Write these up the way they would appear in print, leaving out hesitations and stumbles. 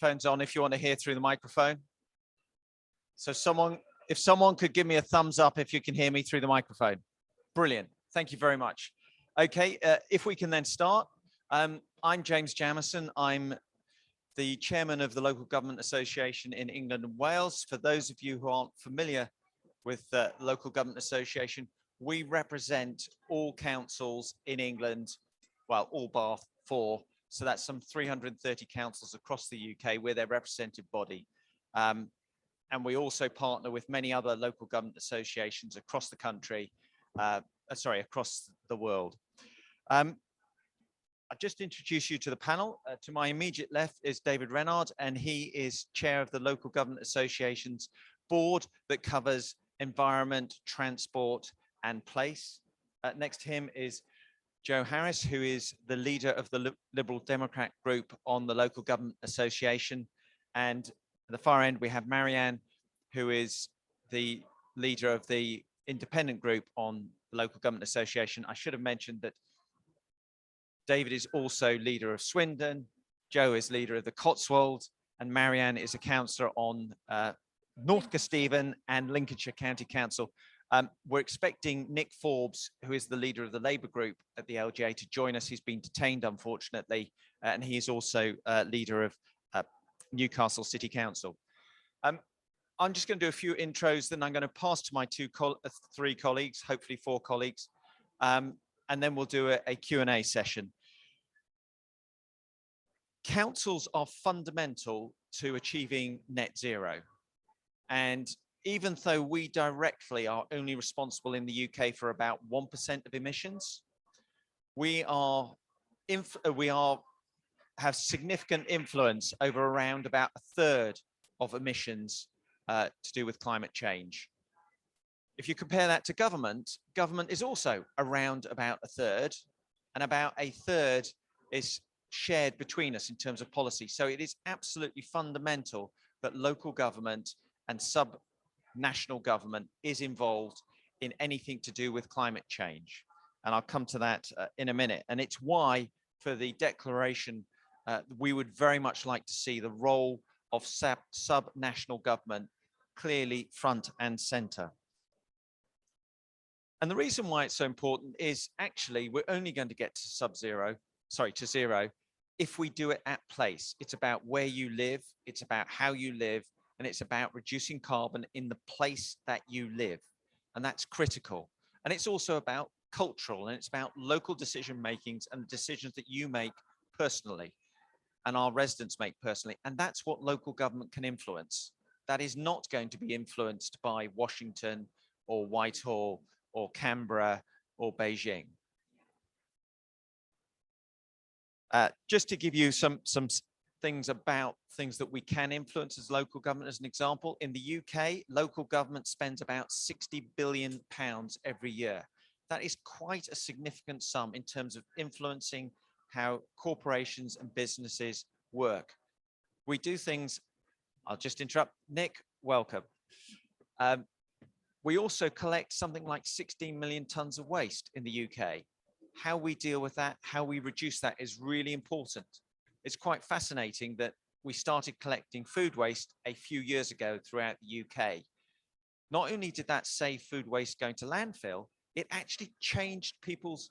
microphone's on if you want to hear through the microphone. So if someone could give me a thumbs up if you can hear me through the microphone. Brilliant. Thank you very much. Okay, if we can then start. I'm James Jameson. I'm the chairman of the Local Government Association in England and Wales. For those of you who aren't familiar with the Local Government Association, we represent all councils in England, well, all bar 4. So that's some 330 councils across the UK. We're their representative body. And we also partner with many other local government associations across the country, across the world. I'll just introduce you to the panel. To my immediate left is David Renard, and he is chair of the Local Government Association's board that covers environment, transport, and place. Next to him is Joe Harris, who is the leader of the Liberal Democrat group on the Local Government Association. And at the far end, we have Marianne, who is the leader of the independent group on the Local Government Association. I should have mentioned that David is also leader of Swindon, Joe is leader of the Cotswolds, and Marianne is a councillor on North Kesteven and Lincolnshire County Council. We're expecting Nick Forbes, who is the leader of the Labour group at the LGA, to join us. He's been detained, unfortunately, and he is also leader of Newcastle City Council. I'm just going to do a few intros, then I'm going to pass to my 3 colleagues, hopefully 4 colleagues, and then we'll do a Q&A session. Councils are fundamental to achieving net zero. And even though we directly are only responsible in the UK for about 1% of emissions, we have significant influence over around about 1/3 of emissions to do with climate change. If you compare that to government, government is also around about 1/3, and about 1/3 is shared between us in terms of policy. So it is absolutely fundamental that local government and sub-national government is involved in anything to do with climate change. And I'll come to that in a minute. And it's why for the declaration, we would very much like to see the role of sub-national government clearly front and center. And the reason why it's so important is actually we're only going to get to zero if we do it at place. It's about where you live, it's about how you live, and it's about reducing carbon in the place that you live. And that's critical. And it's also about cultural, and it's about local decision makings and decisions that you make personally and our residents make personally. And that's what local government can influence. That is not going to be influenced by Washington or Whitehall or Canberra or Beijing. Just to give you some things about things that we can influence as local government, as an example, in the UK, local government spends about £60 billion every year. That is quite a significant sum in terms of influencing how corporations and businesses work. We do things, I'll just interrupt, Nick, welcome. We also collect something like 16 million tons of waste in the UK. How we deal with that, how we reduce that is really important. It's quite fascinating that we started collecting food waste a few years ago throughout the UK. Not only did that save food waste going to landfill, it actually changed people's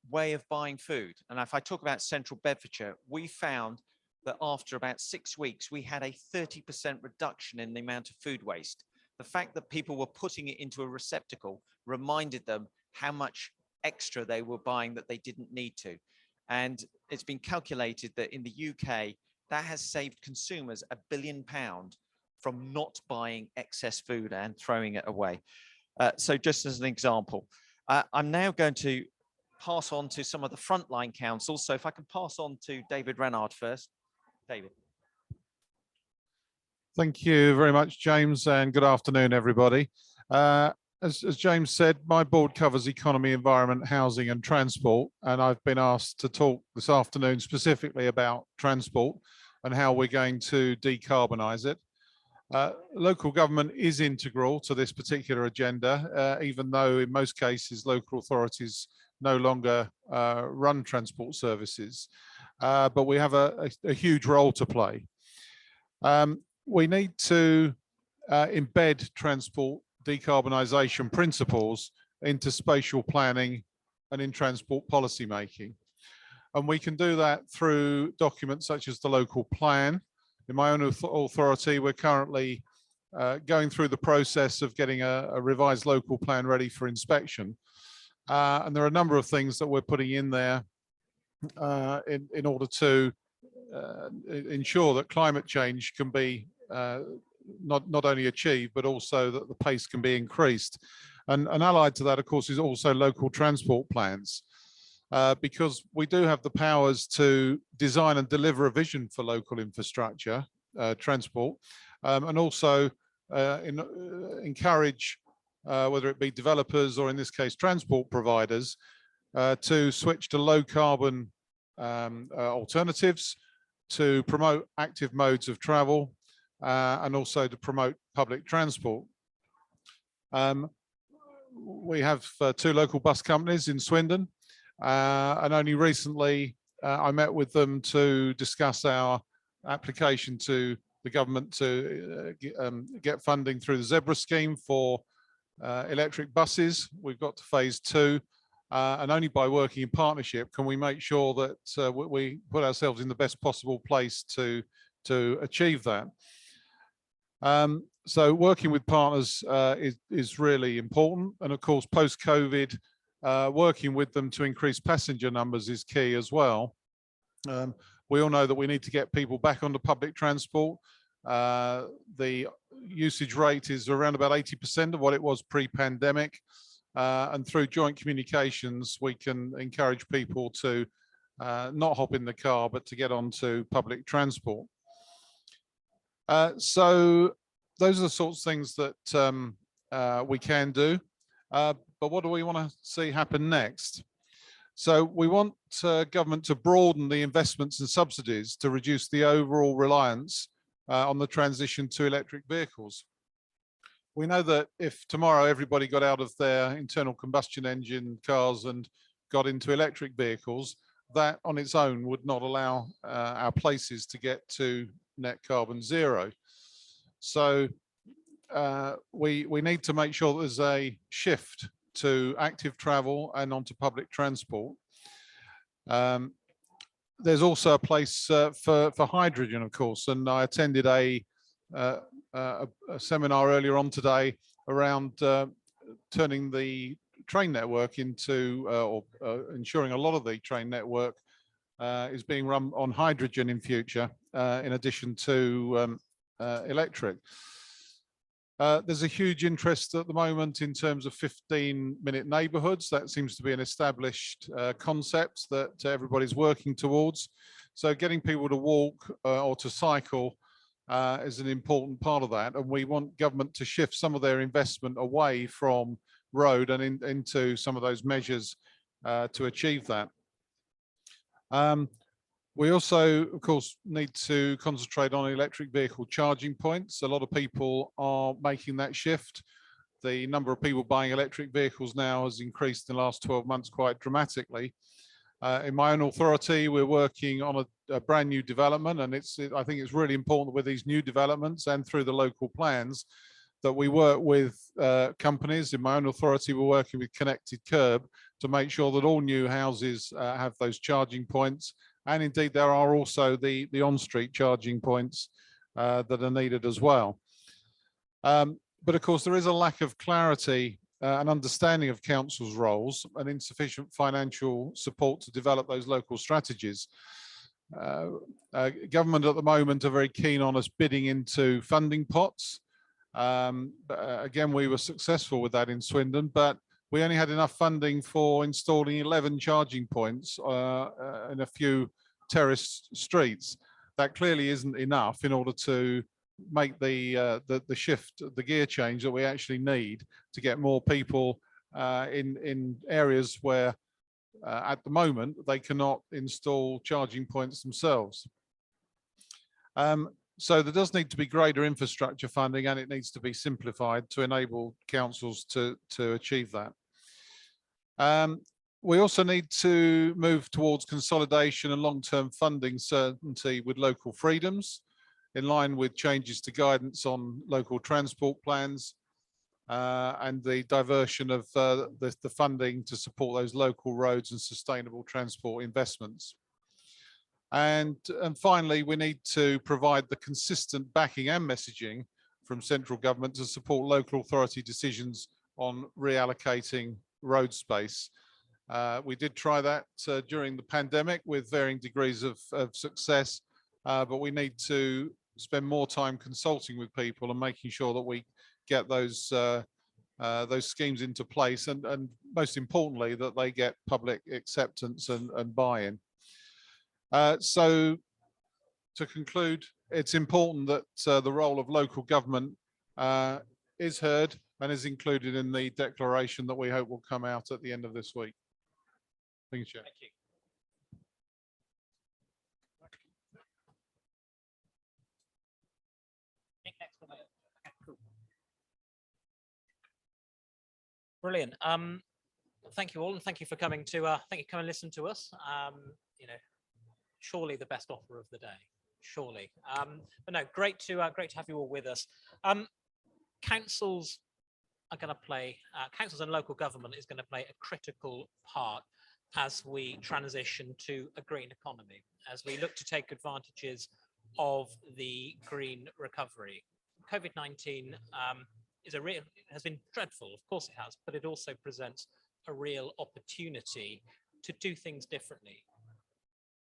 way of buying food. And if I talk about central Bedfordshire, we found that after about 6 weeks, we had a 30% reduction in the amount of food waste. The fact that people were putting it into a receptacle reminded them how much extra they were buying that they didn't need to. And it's been calculated that in the UK, that has saved consumers £1 billion from not buying excess food and throwing it away. So just as an example, I'm now going to pass on to some of the frontline councils. So if I can pass on to David Renard first. David. Thank you very much, James, and good afternoon, everybody. As James said, my board covers economy, environment, housing and transport, and I've been asked to talk this afternoon specifically about transport and how we're going to decarbonise it. Local government is integral to this particular agenda, even though in most cases local authorities no longer run transport services. but we have a huge role to play. We need to embed transport decarbonisation principles into spatial planning and in transport policy making. And we can do that through documents such as the local plan. In my own authority, we're currently going through the process of getting a revised local plan ready for inspection. And there are a number of things that we're putting in there in order to ensure that climate change can be not only achieved, but also that the pace can be increased. And allied to that, of course, is also local transport plans. Because we do have the powers to design and deliver a vision for local infrastructure, transport, and also encourage, whether it be developers or in this case transport providers, to switch to low carbon alternatives, to promote active modes of travel, and also to promote public transport. We have 2 local bus companies in Swindon. And only recently I met with them to discuss our application to the government to get funding through the Zebra scheme for electric buses. We've got to phase 2, and only by working in partnership can we make sure that we put ourselves in the best possible place to achieve that. So working with partners is really important, and of course post-COVID, working with them to increase passenger numbers is key as well. We all know that we need to get people back onto public transport. The usage rate is around about 80% of what it was pre-pandemic. And through joint communications, we can encourage people to not hop in the car, but to get onto public transport. So those are the sorts of things that we can do. But what do we want to see happen next? So we want government to broaden the investments and subsidies to reduce the overall reliance on the transition to electric vehicles. We know that if tomorrow everybody got out of their internal combustion engine cars and got into electric vehicles, that on its own would not allow our places to get to net carbon zero. So we need to make sure there's a shift to active travel and onto public transport. There's also a place for hydrogen, of course, and I attended a seminar earlier on today around turning the train network into, or ensuring a lot of the train network is being run on hydrogen in future, in addition to electric. There's a huge interest at the moment in terms of 15-minute neighborhoods. That seems to be an established concept that everybody's working towards. So getting people to walk or to cycle is an important part of that. And we want government to shift some of their investment away from road and into some of those measures to achieve that. We also, of course, need to concentrate on electric vehicle charging points. A lot of people are making that shift. The number of people buying electric vehicles now has increased in the last 12 months quite dramatically. In my own authority, we're working on a brand new development, and I think it's really important with these new developments and through the local plans that we work with companies. In my own authority, we're working with Connected Curb to make sure that all new houses have those charging points. And indeed, there are also the on-street charging points that are needed as well. But of course, there is a lack of clarity and understanding of councils' roles and insufficient financial support to develop those local strategies. Government at the moment are very keen on us bidding into funding pots. Again, we were successful with that in Swindon, but we only had enough funding for installing 11 charging points in a few terraced streets. That clearly isn't enough in order to make the shift, the gear change that we actually need to get more people in areas where at the moment they cannot install charging points themselves. So there does need to be greater infrastructure funding, and it needs to be simplified to enable councils to achieve that. We also need to move towards consolidation and long-term funding certainty with local freedoms, in line with changes to guidance on local transport plans and the diversion of the funding to support those local roads and sustainable transport investments. And finally, we need to provide the consistent backing and messaging from central government to support local authority decisions on reallocating road space. We did try that during the pandemic with varying degrees of success, but we need to spend more time consulting with people and making sure that we get those schemes into place, and most importantly, that they get public acceptance and buy-in. So to conclude, it's important that the role of local government is heard and is included in the declaration that we hope will come out at the end of this week. Thank you, Chair. Thank you. Brilliant. Thank you all, and thank you for coming to come and listen to us. You know, surely the best offer of the day. Surely. But no, great to have you all with us. Councils are going to play. Councils and local government is going to play a critical part as we transition to a green economy, as we look to take advantages of the green recovery. COVID-19 has been dreadful, of course it has, but it also presents a real opportunity to do things differently.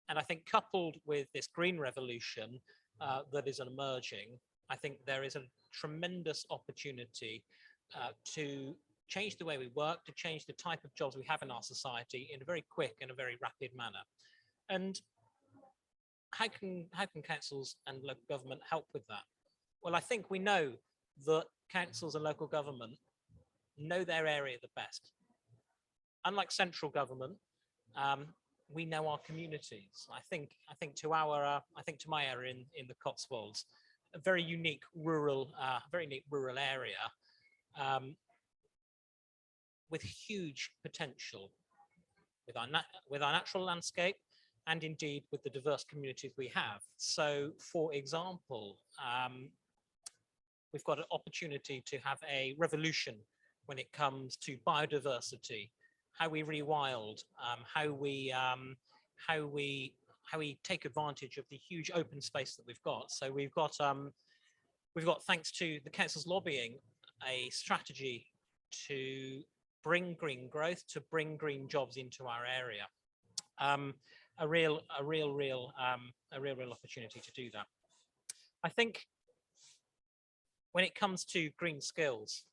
And I think coupled with this green revolution that is emerging, I think there is a tremendous opportunity to change the way we work, to change the type of jobs we have in our society in a very quick and a very rapid manner. And how can councils and local government help with that? Well, I think we know that councils and local government know their area the best. Unlike central government, we know our communities. I think to my area in the Cotswolds, a very unique rural area with huge potential with our natural landscape and indeed with the diverse communities we have. So, for example, we've got an opportunity to have a revolution when it comes to biodiversity, how we rewild, how we take advantage of the huge open space that we've got. So we've got thanks to the council's lobbying, a strategy to bring green growth, to bring green jobs into our area. A real opportunity to do that. I think when it comes to green skills,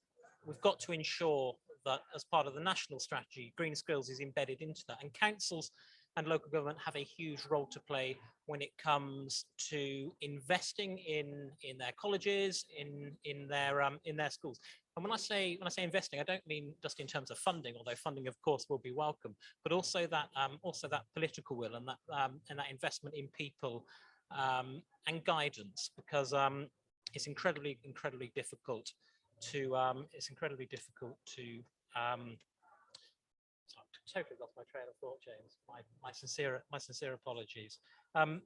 we've got to ensure that as part of the national strategy, green skills is embedded into that, and councils and local government have a huge role to play when it comes to investing in their colleges, in their schools. And when I say investing, I don't mean just in terms of funding, although funding of course will be welcome, but also that political will and that investment in people and guidance, because it's incredibly difficult to totally lost my train of thought, James. My sincere apologies. Can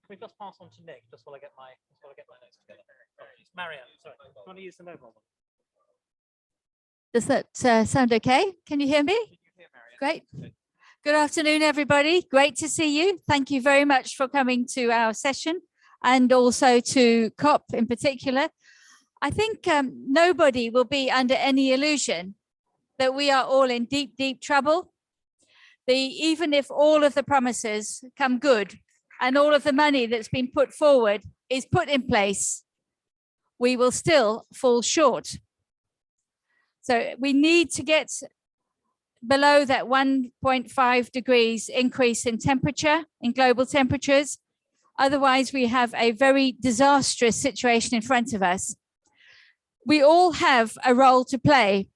we just pass on to Nick just while I get my notes together? Marianne, sorry. Do you want to use the mobile one? Does that sound okay? Can you hear me? Great. Good afternoon, everybody. Great to see you. Thank you very much for coming to our session, and also to COP in particular. I think nobody will be under any illusion that we are all in deep, deep trouble. Even if all of the promises come good and all of the money that's been put forward is put in place, we will still fall short. So we need to get below that 1.5 degrees increase in temperature, in global temperatures. Otherwise, we have a very disastrous situation in front of us. We all have a role to play,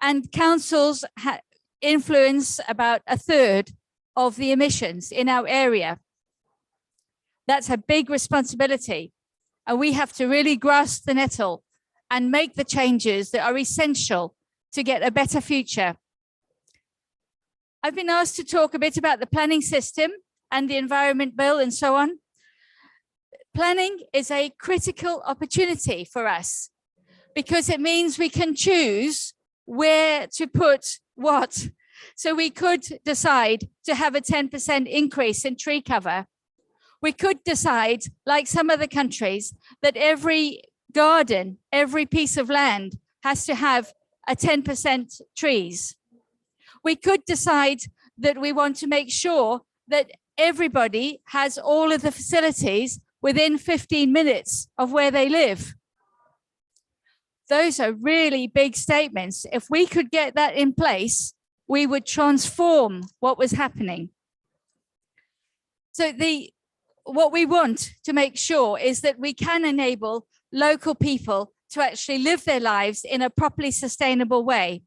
and councils influence about a third of the emissions in our area. That's a big responsibility, and we have to really grasp the nettle and make the changes that are essential to get a better future. I've been asked to talk a bit about the planning system and the Environment Bill and so on. Planning is a critical opportunity for us because it means we can choose where to put what. So we could decide to have a 10% increase in tree cover. We could decide, like some other countries, that every garden, every piece of land has to have a 10% trees. We could decide that we want to make sure that everybody has all of the facilities within 15 minutes of where they live. Those are really big statements. If we could get that in place, we would transform what was happening. So what we want to make sure is that we can enable local people to actually live their lives in a properly sustainable way.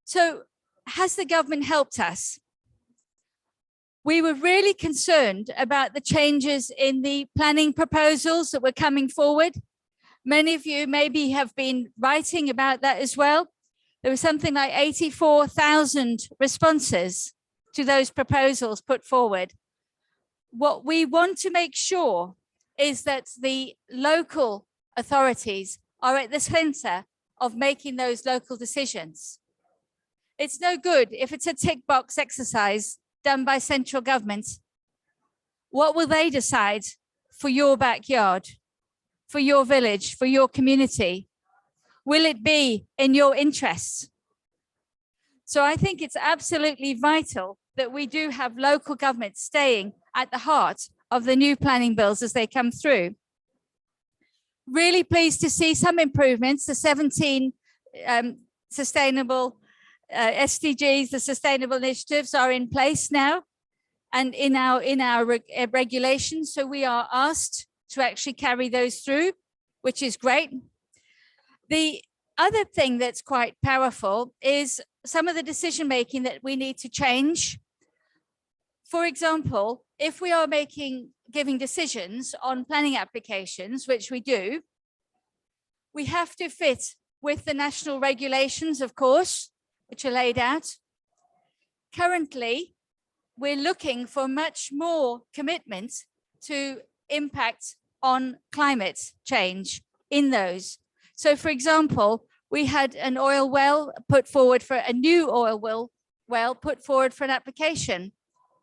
So has the government helped us? We were really concerned about the changes in the planning proposals that were coming forward. Many of you maybe have been writing about that as well. There was something like 84,000 responses to those proposals put forward. What we want to make sure is that the local authorities are at the center of making those local decisions. It's no good if it's a tick box exercise done by central government. What will they decide for your backyard, for your village, for your community? Will it be in your interests? So I think it's absolutely vital that we do have local government staying at the heart of the new planning bills as they come through. Really pleased to see some improvements. The 17 sustainable SDGs, the sustainable initiatives are in place now and in our regulations. So we are asked to actually carry those through, which is great. The other thing that's quite powerful is some of the decision making that we need to change. For example, if we are giving decisions on planning applications, which we do, we have to fit with the national regulations, of course, which are laid out. Currently, we're looking for much more commitment to impact on climate change in those. So, for example, we had an oil well put forward for a new oil well put forward for an application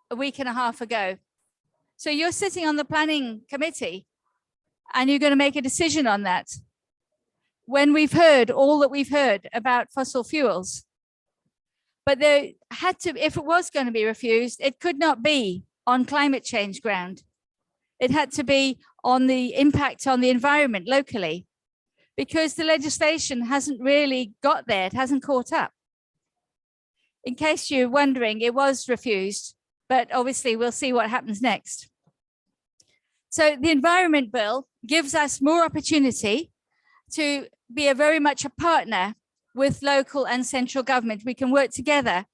a week and a half ago. So you're sitting on the planning committee and you're going to make a decision on that when we've heard all that we've heard about fossil fuels. But there had to, if it was going to be refused, it could not be on climate change ground. It had to be on the impact on the environment locally, because the legislation hasn't really got there. It hasn't caught up. In case you're wondering, it was refused, but obviously we'll see what happens next. So the Environment Bill gives us more opportunity to be very much a partner with local and central government. We can work together.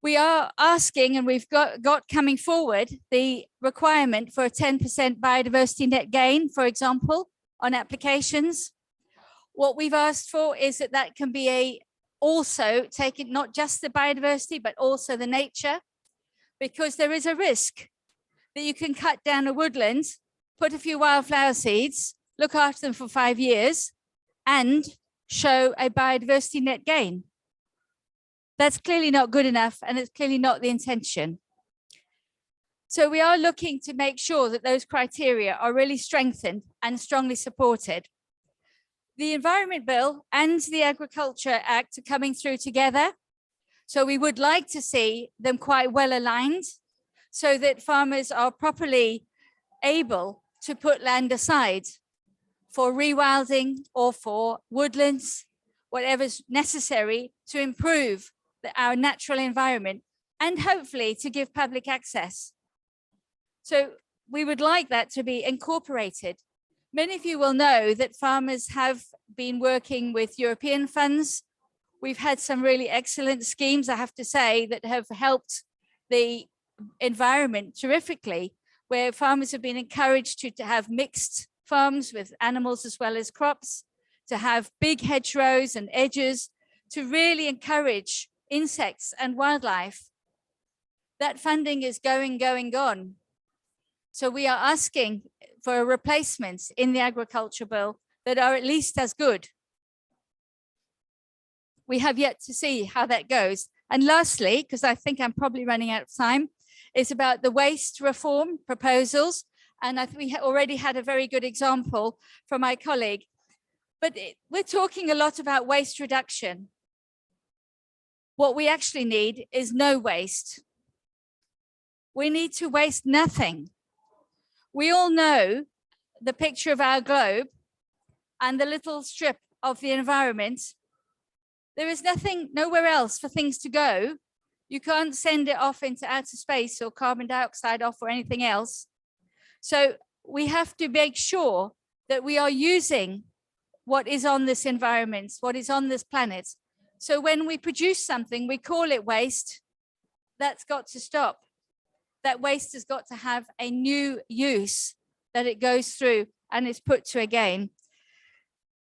We are asking, and we've got coming forward, the requirement for a 10% biodiversity net gain, for example, on applications. What we've asked for is that can be also taking not just the biodiversity, but also the nature, because there is a risk that you can cut down a woodland, put a few wildflower seeds, look after them for 5 years, and show a biodiversity net gain. That's clearly not good enough, and it's clearly not the intention. So we are looking to make sure that those criteria are really strengthened and strongly supported. The Environment Bill and the Agriculture Act are coming through together. So we would like to see them quite well aligned so that farmers are properly able to put land aside for rewilding or for woodlands, whatever's necessary to improve our natural environment and hopefully to give public access. So we would like that to be incorporated. Many of you will know that farmers have been working with European funds. We've had some really excellent schemes, I have to say, that have helped the environment terrifically, where farmers have been encouraged to have mixed farms with animals as well as crops, to have big hedgerows and edges, to really encourage insects and wildlife, that funding is gone. So we are asking for replacements in the agriculture bill that are at least as good. We have yet to see how that goes. And lastly, because I think I'm probably running out of time, is about the waste reform proposals. And I think we already had a very good example from my colleague. But we're talking a lot about waste reduction. What we actually need is no waste. We need to waste nothing. We all know the picture of our globe and the little strip of the environment. There is nothing, nowhere else for things to go. You can't send it off into outer space or carbon dioxide off or anything else. So we have to make sure that we are using what is on this environment, what is on this planet. So when we produce something, we call it waste. That's got to stop. That waste has got to have a new use that it goes through and is put to again.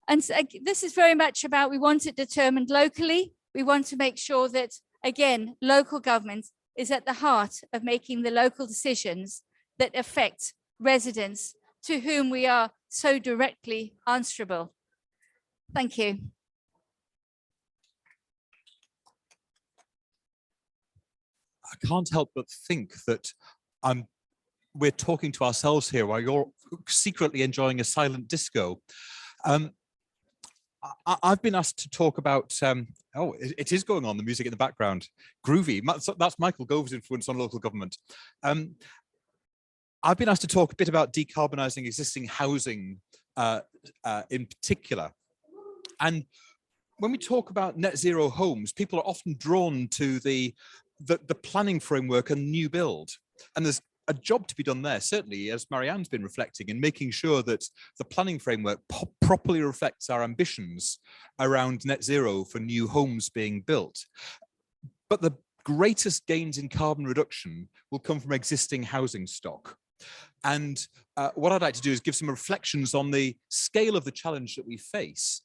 And so this is very much about, we want it determined locally. We want to make sure that, again, local government is at the heart of making the local decisions that affect residents to whom we are so directly answerable. Thank you. I can't help but think that we're talking to ourselves here while you're secretly enjoying a silent disco. I've been asked to talk about, oh, it is going on, the music in the background. Groovy, that's Michael Gove's influence on local government. I've been asked to talk a bit about decarbonising existing housing in particular. And when we talk about net zero homes, people are often drawn to the planning framework and new build. And there's a job to be done there, certainly, as Marianne's been reflecting, in making sure that the planning framework properly reflects our ambitions around net zero for new homes being built. But the greatest gains in carbon reduction will come from existing housing stock. And what I'd like to do is give some reflections on the scale of the challenge that we face,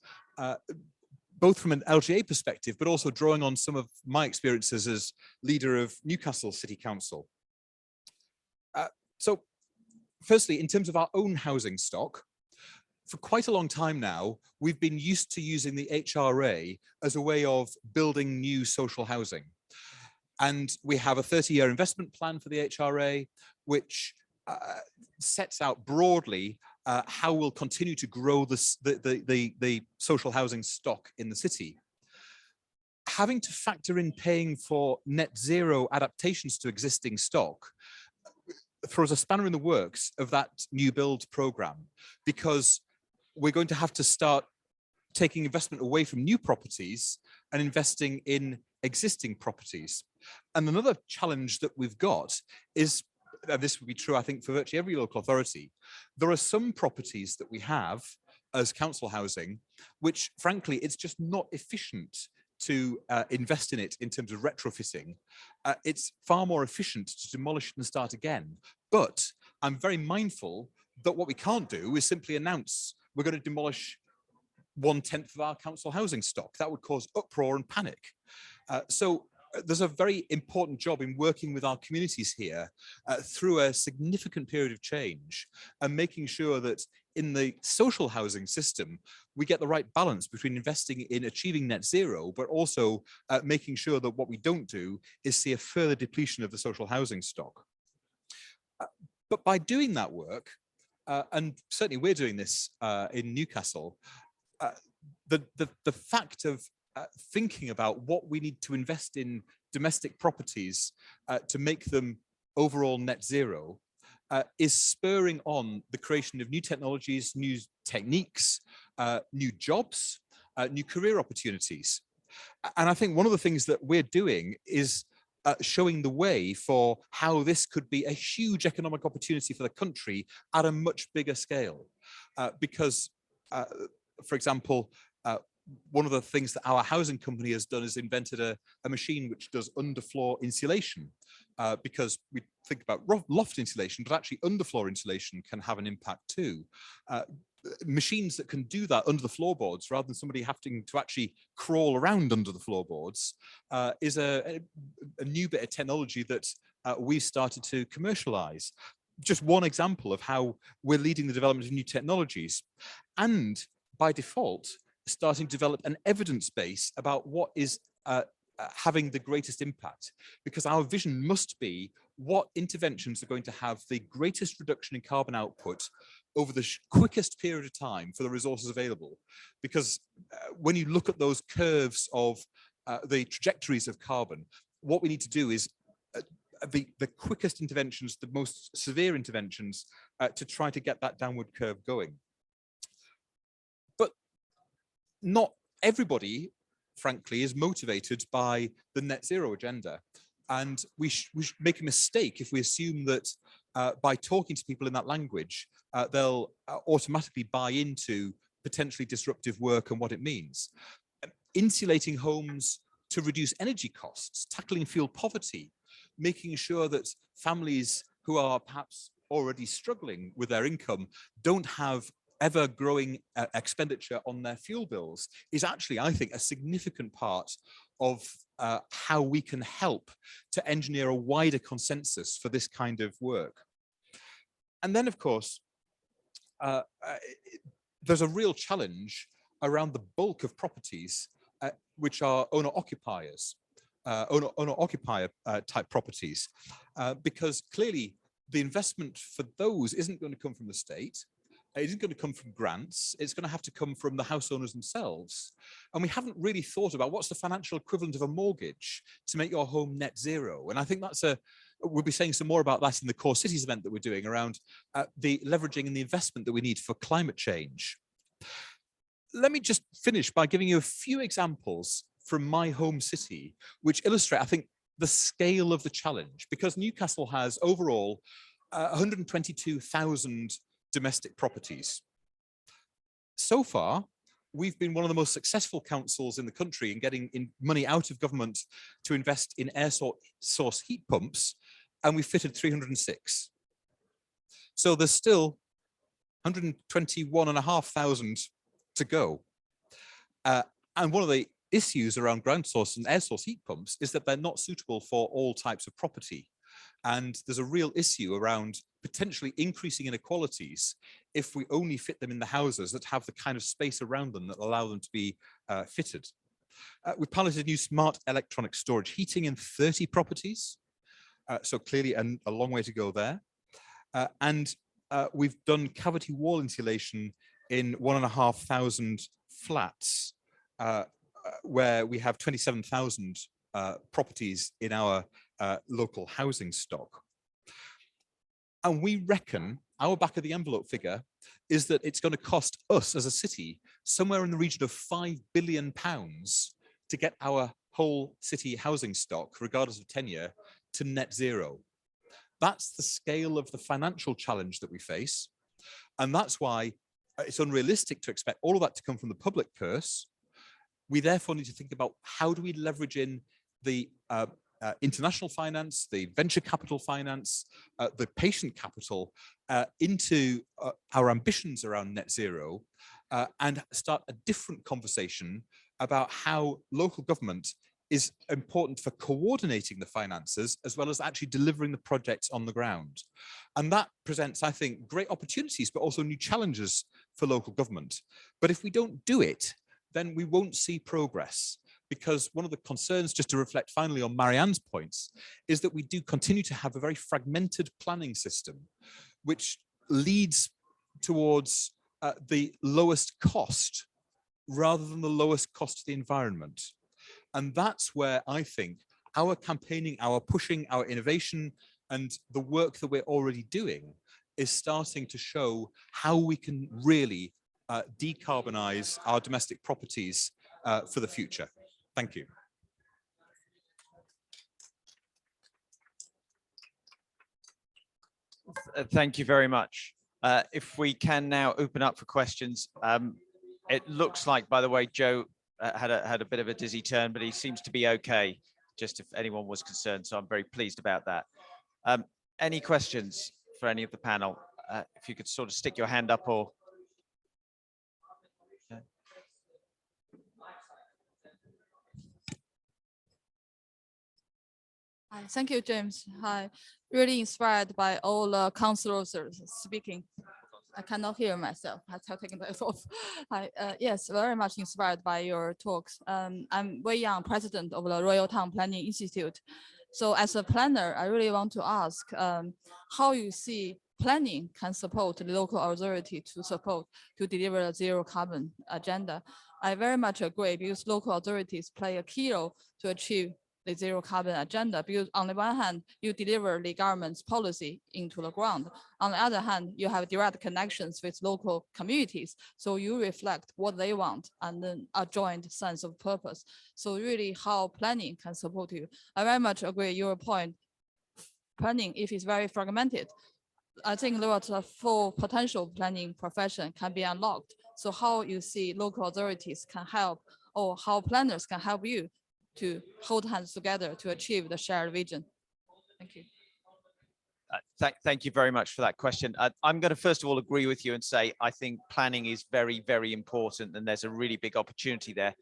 both from an LGA perspective, but also drawing on some of my experiences as leader of Newcastle City Council. So firstly, in terms of our own housing stock, for quite a long time now, we've been used to using the HRA as a way of building new social housing. And we have a 30-year investment plan for the HRA, which sets out broadly how we'll continue to grow the social housing stock in the city. Having to factor in paying for net zero adaptations to existing stock throws a spanner in the works of that new build program, because we're going to have to start taking investment away from new properties and investing in existing properties. And another challenge that we've got is, and this would be true, I think, for virtually every local authority, there are some properties that we have as council housing, which frankly, it's just not efficient to invest in it in terms of retrofitting. It's far more efficient to demolish and start again. But I'm very mindful that what we can't do is simply announce we're going to demolish 1/10 of our council housing stock. That would cause uproar and panic. So there's a very important job in working with our communities here through a significant period of change and making sure that in the social housing system, we get the right balance between investing in achieving net zero, but also making sure that what we don't do is see a further depletion of the social housing stock. But by doing that work, and certainly we're doing this in Newcastle, the fact of thinking about what we need to invest in domestic properties to make them overall net zero is spurring on the creation of new technologies, new techniques, new jobs, new career opportunities. And I think one of the things that we're doing is showing the way for how this could be a huge economic opportunity for the country at a much bigger scale. Because, for example, one of the things that our housing company has done is invented a machine which does underfloor insulation, because we think about loft insulation, but actually underfloor insulation can have an impact too. machines that can do that under the floorboards rather than somebody having to actually crawl around under the floorboards is a new bit of technology that we've started to commercialize. Just one example of how we're leading the development of new technologies, and by default starting to develop an evidence base about what is having the greatest impact, because our vision must be what interventions are going to have the greatest reduction in carbon output over the quickest period of time for the resources available. Because when you look at those curves of the trajectories of carbon, what we need to do is the quickest interventions, the most severe interventions, to try to get that downward curve going. But not everybody, frankly, is motivated by the net zero agenda. And we should make a mistake if we assume that by talking to people in that language, they'll automatically buy into potentially disruptive work and what it means. Insulating homes to reduce energy costs, tackling fuel poverty, making sure that families who are perhaps already struggling with their income don't have ever growing expenditure on their fuel bills is actually, I think, a significant part of how we can help to engineer a wider consensus for this kind of work. And then, of course, there's a real challenge around the bulk of properties which are owner-occupiers. Owner-occupier type properties, because clearly the investment for those isn't going to come from the state, it isn't going to come from grants, it's going to have to come from the house owners themselves. And we haven't really thought about what's the financial equivalent of a mortgage to make your home net zero. And I think that's we'll be saying some more about that in the Core Cities event that we're doing around the leveraging and the investment that we need for climate change. Let me just finish by giving you a few examples from my home city, which illustrate, I think, the scale of the challenge, because Newcastle has overall 122,000 domestic properties. So far, we've been one of the most successful councils in the country in getting money out of government to invest in air source heat pumps, and we fitted 306. So there's still 121,500 to go. And one of the issues around ground source and air source heat pumps is that they're not suitable for all types of property. And there's a real issue around potentially increasing inequalities if we only fit them in the houses that have the kind of space around them that allow them to be fitted. We piloted new smart electronic storage heating in 30 properties. So clearly a long way to go there. And we've done cavity wall insulation in 1,500 flats, where we have 27,000 properties in our local housing stock. And we reckon our back of the envelope figure is that it's going to cost us as a city somewhere in the region of £5 billion to get our whole city housing stock, regardless of tenure, to net zero. That's the scale of the financial challenge that we face. And that's why it's unrealistic to expect all of that to come from the public purse. We therefore need to think about how do we leverage in the international finance, the venture capital finance, the patient capital into our ambitions around net zero, and start a different conversation about how local government is important for coordinating the finances as well as actually delivering the projects on the ground. And that presents, I think, great opportunities, but also new challenges for local government. But if we don't do it, then we won't see progress. Because one of the concerns, just to reflect finally on Marianne's points, is that we do continue to have a very fragmented planning system, which leads towards the lowest cost rather than the lowest cost to the environment. And that's where I think our campaigning, our pushing, our innovation, and the work that we're already doing is starting to show how we can really decarbonize our domestic properties for the future. Thank you. Thank you very much. If we can now open up for questions. It looks like, by the way, Joe had a bit of a dizzy turn, but he seems to be okay, just if anyone was concerned. So I'm very pleased about that. Any questions for any of the panel? If you could sort of stick your hand up or Hi, thank you, James. Hi, really inspired by all the councillors speaking. I cannot hear myself. I have taken that off. Hi, yes, very much inspired by your talks. I'm Wei Yang, president of the Royal Town Planning Institute. So as a planner, I really want to ask how you see planning can support the local authority to deliver a zero carbon agenda. I very much agree because local authorities play a key role to achieve the zero carbon agenda, because on the one hand, you deliver the government's policy into the ground. On the other hand, you have direct connections with local communities. So you reflect what they want and then a joint sense of purpose. So really how planning can support you. I very much agree your point. Planning, if it's very fragmented, I think there was a full potential planning profession can be unlocked. So how you see local authorities can help, or how planners can help you to hold hands together to achieve the shared vision. Thank you. Thank you very much for that question. I'm going to first of all agree with you and say I think planning is very, very important, and there's a really big opportunity there.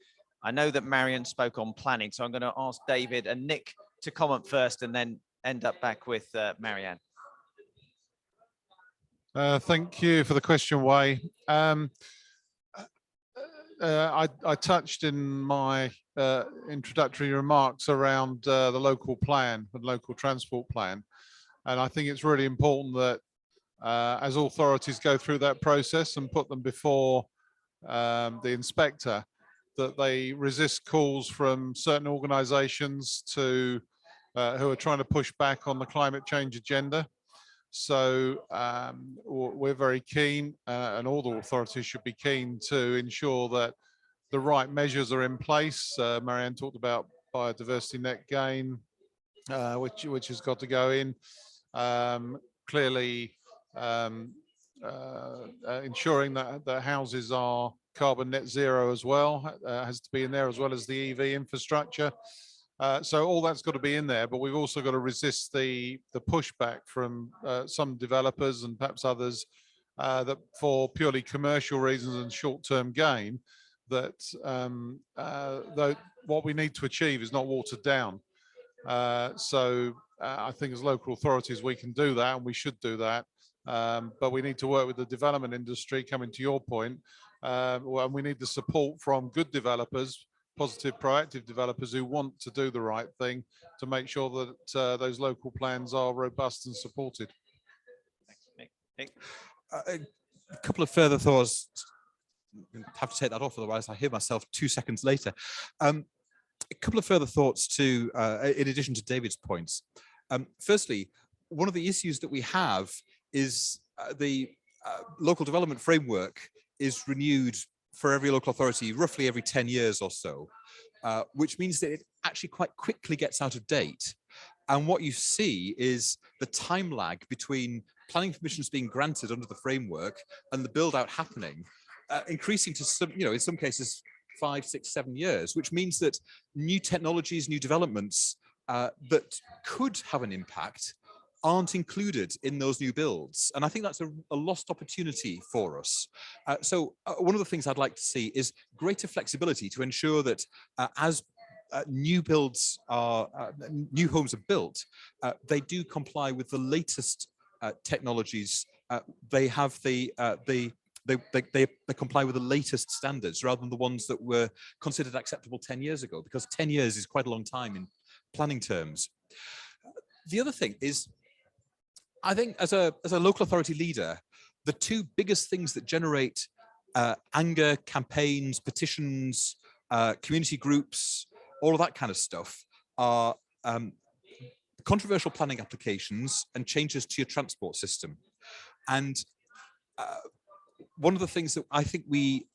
I know that Marion spoke on planning, so I'm going to ask David and Nick to comment first and then end up back with Marianne. Thank you for the question, Wei. I touched in my introductory remarks around the local plan and local transport plan. And I think it's really important that as authorities go through that process and put them before the inspector, that they resist calls from certain organizations to who are trying to push back on the climate change agenda. So we're very keen, and all the authorities should be keen to ensure that the right measures are in place. Marianne talked about biodiversity net gain, which has got to go in. Clearly, ensuring that the houses are carbon net zero as well has to be in there, as well as the EV infrastructure. So all that's got to be in there, but we've also got to resist the pushback from some developers and perhaps others that for purely commercial reasons and short-term gain, that what we need to achieve is not watered down. So I think as local authorities, we can do that and we should do that. But we need to work with the development industry, coming to your point, and we need the support from good developers, positive, proactive developers who want to do the right thing to make sure that those local plans are robust and supported. Thanks, Nick. A couple of further thoughts. I have to take that off, otherwise I hear myself 2 seconds later. A couple of further thoughts to, in addition to David's points. Firstly, one of the issues that we have is the local development framework is renewed for every local authority roughly every 10 years or so, which means that it actually quite quickly gets out of date. And what you see is the time lag between planning permissions being granted under the framework and the build out happening, increasing to some, in some cases 5, 6, 7 years, which means that new technologies, new developments that could have an impact aren't included in those new builds. And I think that's a lost opportunity for us. So one of the things I'd like to see is greater flexibility to ensure that as new builds are, new homes are built, they do comply with the latest technologies. They have they comply with the latest standards rather than the ones that were considered acceptable 10 years ago, because 10 years is quite a long time in planning terms. The other thing is, I think as a local authority leader, the two biggest things that generate anger, campaigns, petitions, community groups, all of that kind of stuff are controversial planning applications and changes to your transport system. And one of the things that I think we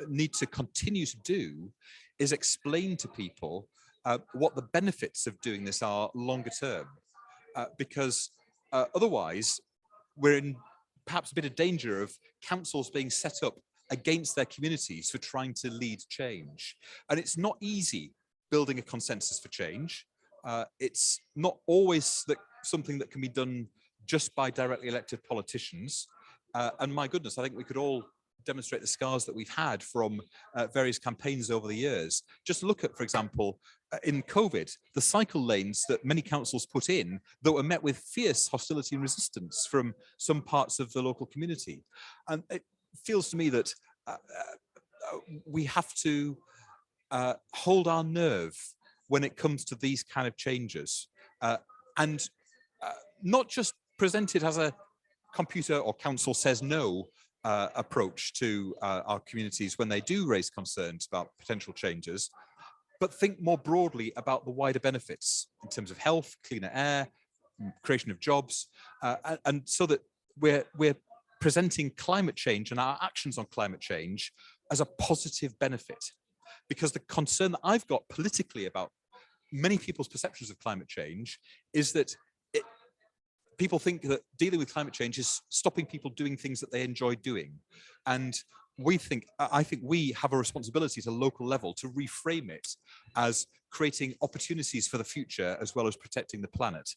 need to continue to do is explain to people what the benefits of doing this are longer term, because otherwise we're in perhaps a bit of danger of councils being set up against their communities for trying to lead change. And it's not easy building a consensus for change. It's not always something that can be done just by directly elected politicians. And my goodness, I think we could all demonstrate the scars that we've had from various campaigns over the years. Just look at, for example, in COVID, the cycle lanes that many councils put in that were met with fierce hostility and resistance from some parts of the local community. And it feels to me that we have to hold our nerve when it comes to these kind of changes, and not just present it as a computer or council says no approach to our communities when they do raise concerns about potential changes, but think more broadly about the wider benefits in terms of health, cleaner air, creation of jobs, and so that we're presenting climate change and our actions on climate change as a positive benefit. Because the concern that I've got politically about many people's perceptions of climate change is that people think that dealing with climate change is stopping people doing things that they enjoy doing. And I think we have a responsibility at a local level to reframe it as creating opportunities for the future as well as protecting the planet.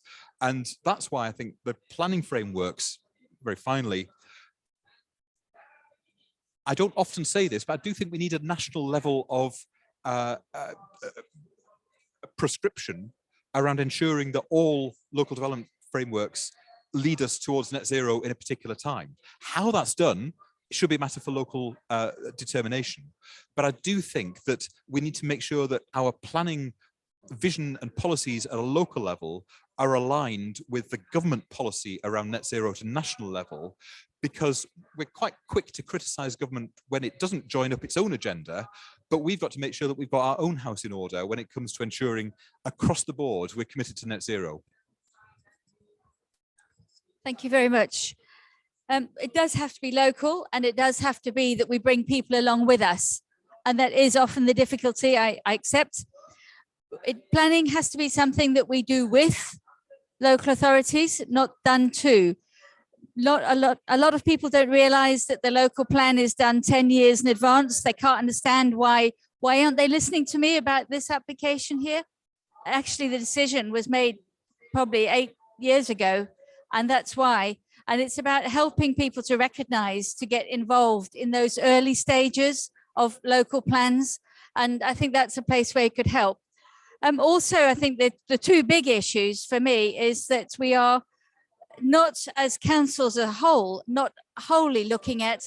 And that's why I think the planning frameworks, very finally, I don't often say this, but I do think we need a national level of prescription around ensuring that all local development frameworks lead us towards net zero in a particular time. How that's done should be a matter for local determination. But I do think that we need to make sure that our planning vision and policies at a local level are aligned with the government policy around net zero at a national level, because we're quite quick to criticize government when it doesn't join up its own agenda, but we've got to make sure that we've got our own house in order when it comes to ensuring across the board we're committed to net zero. Thank you very much. It does have to be local, and it does have to be that we bring people along with us. And that is often the difficulty, I accept. Planning has to be something that we do with local authorities, not done to. A lot of people don't realize that the local plan is done 10 years in advance. They can't understand why aren't they listening to me about this application here? Actually, the decision was made probably 8 years ago, and that's why. And it's about helping people to recognize, to get involved in those early stages of local plans. And I think that's a place where it could help. Also, I think that the two big issues for me is that we are not, as councils as a whole, not wholly looking at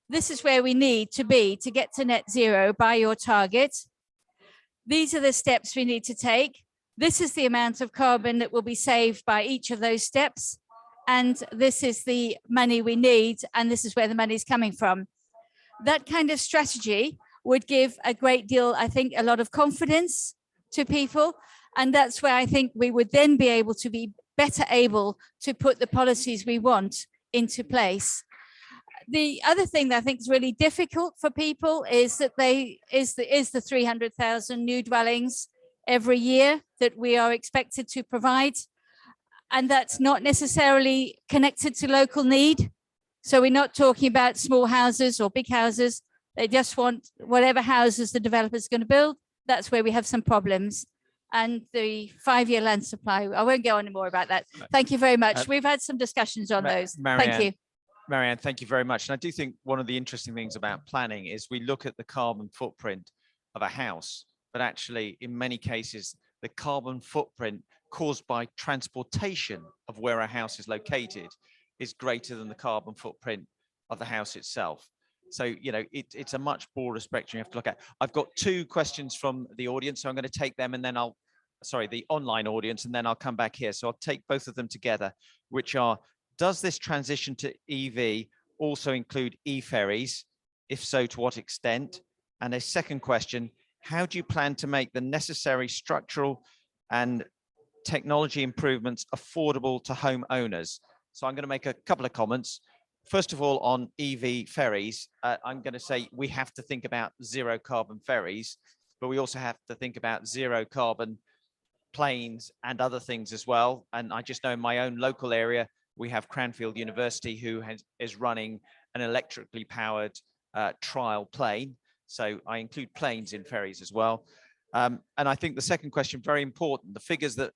this is where we need to be to get to net zero by your target. These are the steps we need to take. This is the amount of carbon that will be saved by each of those steps. And this is the money we need, and this is where the money is coming from. That kind of strategy would give a great deal, I think, a lot of confidence to people. And that's where I think we would then be able to be better able to put the policies we want into place. The other thing that I think is really difficult for people is that the 300,000 new dwellings every year that we are expected to provide. And that's not necessarily connected to local need. So we're not talking about small houses or big houses. They just want whatever houses the developer's going to build. That's where we have some problems. And the 5-year land supply, I won't go on any more about that. Thank you very much. We've had some discussions on those. Thank you. Marianne, thank you very much. And I do think one of the interesting things about planning is we look at the carbon footprint of a house, but actually in many cases, the carbon footprint caused by transportation of where a house is located is greater than the carbon footprint of the house itself. So, you know, it's a much broader spectrum you have to look at. I've got 2 questions from the audience, so I'm going to take them and then the online audience, and then I'll come back here. So I'll take both of them together, which are, does this transition to EV also include e-ferries? If so, to what extent? And a second question, how do you plan to make the necessary structural and technology improvements affordable to homeowners? So I'm going to make a couple of comments. First of all, on EV ferries, I'm going to say we have to think about zero carbon ferries, but we also have to think about zero carbon planes and other things as well. And I just know in my own local area, we have Cranfield University who is running an electrically powered trial plane. So I include planes in ferries as well. And I think the second question, very important, the figures that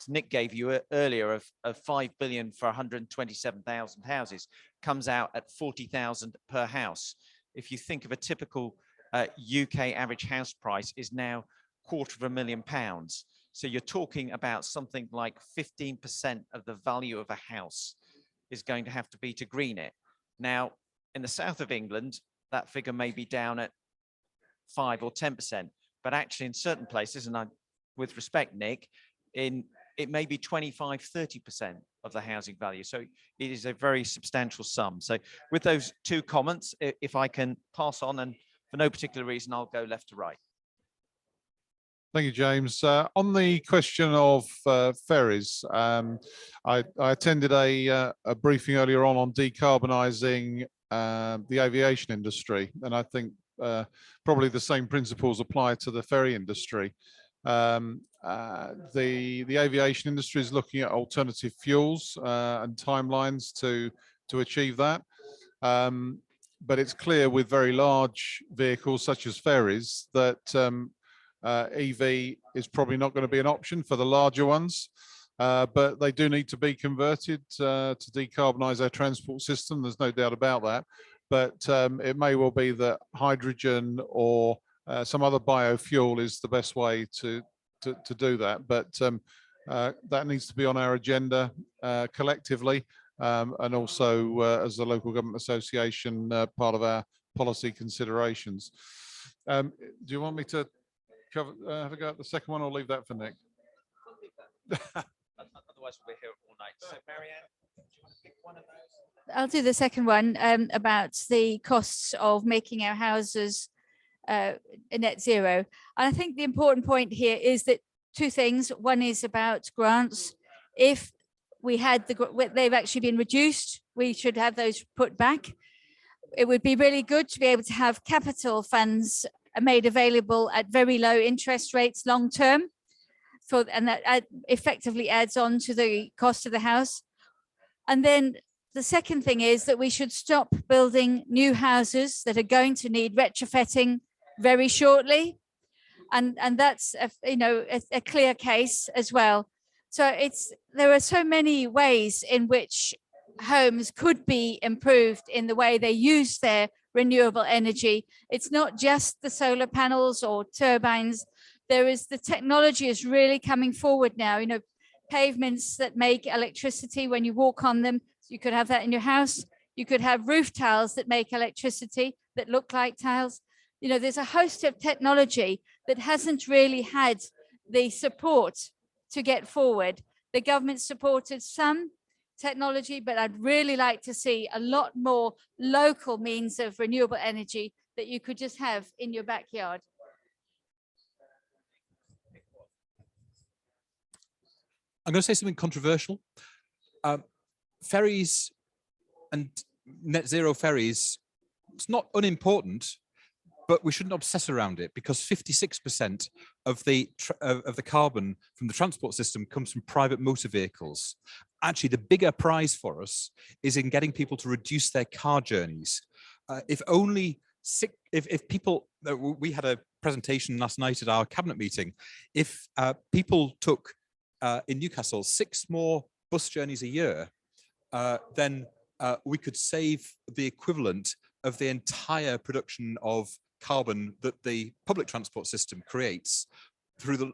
Nick gave you earlier of 5 billion for 127,000 houses, comes out at 40,000 per house. If you think of a typical UK average house price is now £250,000. So you're talking about something like 15% of the value of a house is going to have to be to green it. Now, in the south of England, that figure may be down at 5 or 10%, but actually in certain places, and with respect, Nick, it may be 25, 30% of the housing value. So it is a very substantial sum. So with those two comments, if I can pass on, and for no particular reason, I'll go left to right. Thank you, James. On the question of ferries, I attended a briefing earlier on decarbonizing the aviation industry, and I think probably the same principles apply to the ferry industry. The aviation industry is looking at alternative fuels and timelines to achieve that. But it's clear with very large vehicles such as ferries that EV is probably not going to be an option for the larger ones. But they do need to be converted to decarbonize our transport system. There's no doubt about that. But it may well be that hydrogen or some other biofuel is the best way to do that. But that needs to be on our agenda collectively, and also as the local government association, part of our policy considerations. Do you want me to have a go at the second one, or leave that for Nick? Otherwise, we'll be here all night. So, Marianne, do you want to pick one of those? I'll do the second one about the costs of making our houses net zero. And I think the important point here is that two things. One is about grants. If we had they've actually been reduced, we should have those put back. It would be really good to be able to have capital funds made available at very low interest rates long term, and that effectively adds on to the cost of the house. And then the second thing is that we should stop building new houses that are going to need retrofitting very shortly, and that's a clear case as well. So there are so many ways in which homes could be improved in the way they use their renewable energy. It's not just the solar panels or turbines. The technology is really coming forward now. Pavements that make electricity when you walk on them. You could have that in your house. You could have roof tiles that make electricity that look like tiles. There's a host of technology that hasn't really had the support to get forward. The government supported some technology, but I'd really like to see a lot more local means of renewable energy that you could just have in your backyard. I'm going to say something controversial. Ferries and net zero ferries, it's not unimportant, but we shouldn't obsess around it, because 56% of the carbon from the transport system comes from private motor vehicles. Actually, the bigger prize for us is in getting people to reduce their car journeys. If people, we had a presentation last night at our cabinet meeting. If people took in Newcastle 6 more bus journeys a year, then we could save the equivalent of the entire production of carbon that the public transport system creates through the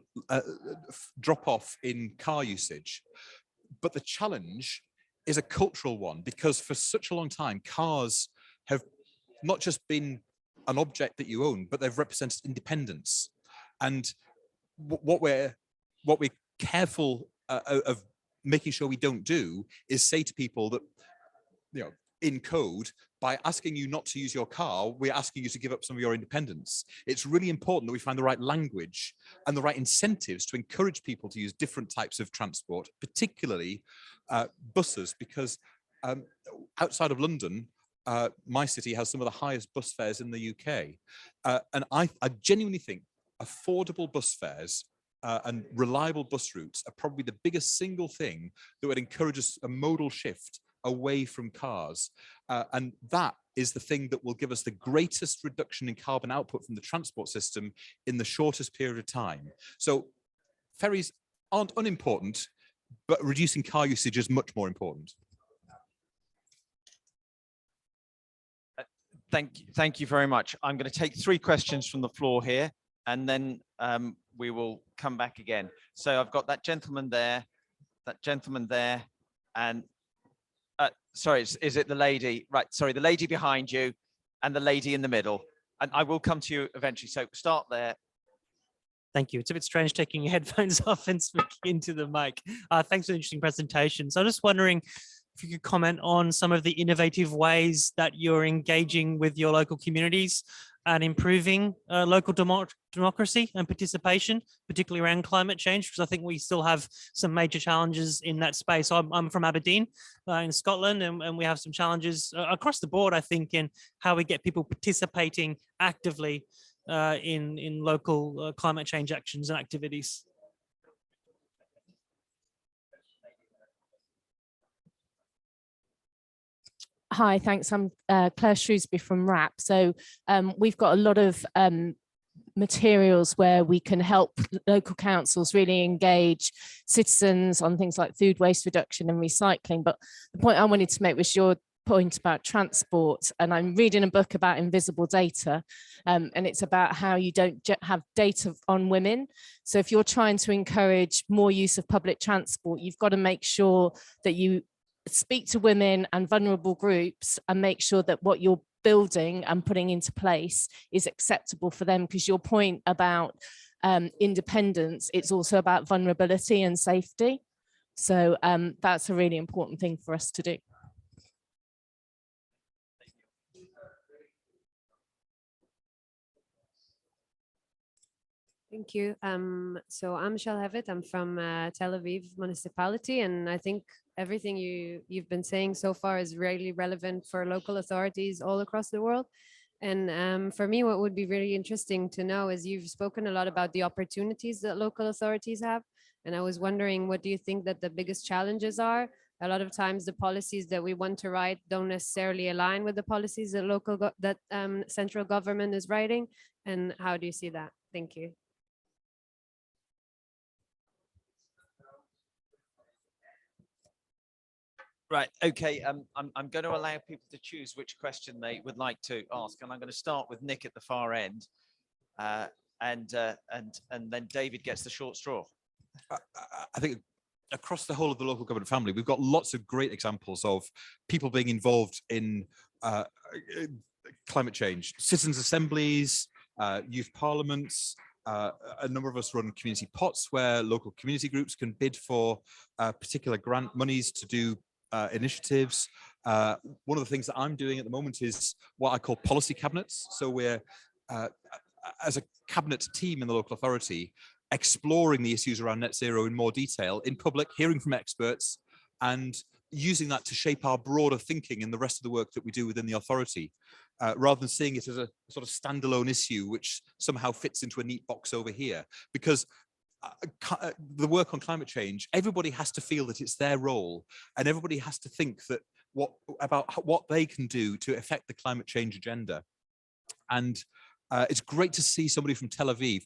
drop off in car usage. But the challenge is a cultural one, because for such a long time, cars have not just been an object that you own, but they've represented independence. And what we're careful of making sure we don't do is say to people that, in code, by asking you not to use your car, we're asking you to give up some of your independence. It's really important that we find the right language and the right incentives to encourage people to use different types of transport, particularly buses, because outside of London, my city has some of the highest bus fares in the UK. And I genuinely think affordable bus fares and reliable bus routes are probably the biggest single thing that would encourage us a modal shift away from cars. And that is the thing that will give us the greatest reduction in carbon output from the transport system in the shortest period of time. So ferries aren't unimportant, but reducing car usage is much more important. Thank you very much. I'm going to take 3 questions from the floor here, and then we will come back again. So I've got that gentleman there, and sorry, is it the lady? Right, sorry, the lady behind you and the lady in the middle. And I will come to you eventually. So start there. Thank you. It's a bit strange taking your headphones off and speaking into the mic. Thanks for the interesting presentation. So I'm just wondering if you could comment on some of the innovative ways that you're engaging with your local communities and improving local democracy and participation, particularly around climate change, because I think we still have some major challenges in that space. I'm from Aberdeen in Scotland, and we have some challenges across the board, I think, in how we get people participating actively in local climate change actions and activities. Hi, thanks. I'm Claire Shrewsbury from RAP. So we've got a lot of materials where we can help local councils really engage citizens on things like food waste reduction and recycling. But the point I wanted to make was your point about transport, and I'm reading a book about invisible data, and it's about how you don't have data on women. So if you're trying to encourage more use of public transport, you've got to make sure that you speak to women and vulnerable groups and make sure that what you're building and putting into place is acceptable for them, because your point about independence, it's also about vulnerability and safety. So that's a really important thing for us to do. Thank you. So I'm Michelle Hevitt. I'm from Tel Aviv municipality, and I think everything you've been saying so far is really relevant for local authorities all across the world. And for me, what would be really interesting to know is you've spoken a lot about the opportunities that local authorities have. And I was wondering, what do you think that the biggest challenges are? A lot of times the policies that we want to write don't necessarily align with the policies that central government is writing. And how do you see that? Thank you. Right. Okay. I'm going to allow people to choose which question they would like to ask, and I'm going to start with Nick at the far end, and then David gets the short straw. I think across the whole of the local government family, we've got lots of great examples of people being involved in climate change, citizens' assemblies, youth parliaments. A number of us run community pots where local community groups can bid for particular grant monies to do initiatives. One of the things that I'm doing at the moment is what I call policy cabinets. So we're, as a cabinet team in the local authority, exploring the issues around net zero in more detail in public, hearing from experts, and using that to shape our broader thinking in the rest of the work that we do within the authority, rather than seeing it as a sort of standalone issue which somehow fits into a neat box over here. Because the work on climate change, everybody has to feel that it's their role, and everybody has to think that about what they can do to affect the climate change agenda. And it's great to see somebody from Tel Aviv.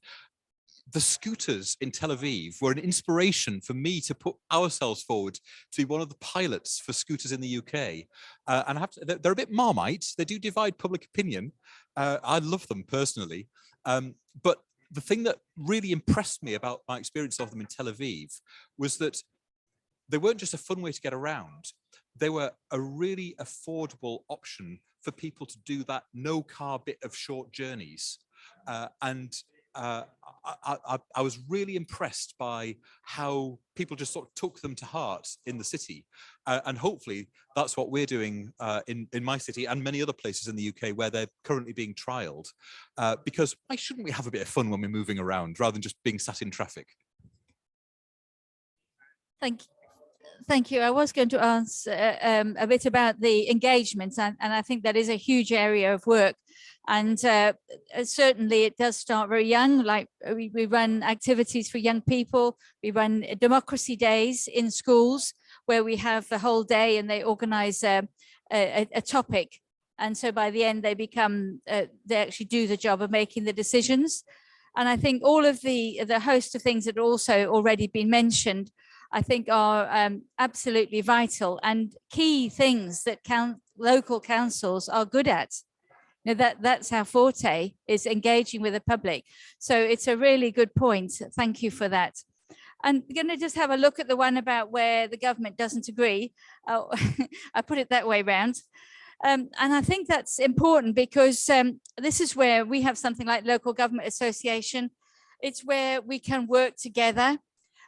The scooters in Tel Aviv were an inspiration for me to put ourselves forward to be one of the pilots for scooters in the UK. And I have to, they're a bit Marmite. They do divide public opinion. I love them personally. But the thing that really impressed me about my experience of them in Tel Aviv was that they weren't just a fun way to get around. They were a really affordable option for people to do that no-car bit of short journeys. I was really impressed by how people just sort of took them to heart in the city. And hopefully that's what we're doing in my city and many other places in the UK where they're currently being trialed. Because why shouldn't we have a bit of fun when we're moving around rather than just being sat in traffic? Thank you. I was going to ask a bit about the engagement, and I think that is a huge area of work. And certainly it does start very young, like we run activities for young people. We run democracy days in schools where we have the whole day and they organize a topic. And so by the end they become, they actually do the job of making the decisions. And I think all of the host of things that are also already been mentioned, I think are absolutely vital and key things that local councils are good at. That's our forte, is engaging with the public. So it's a really good point. Thank you for that. I'm going to just have a look at the one about where the government doesn't agree. Oh, I put it that way round. And I think that's important because this is where we have something like local government association. It's where we can work together,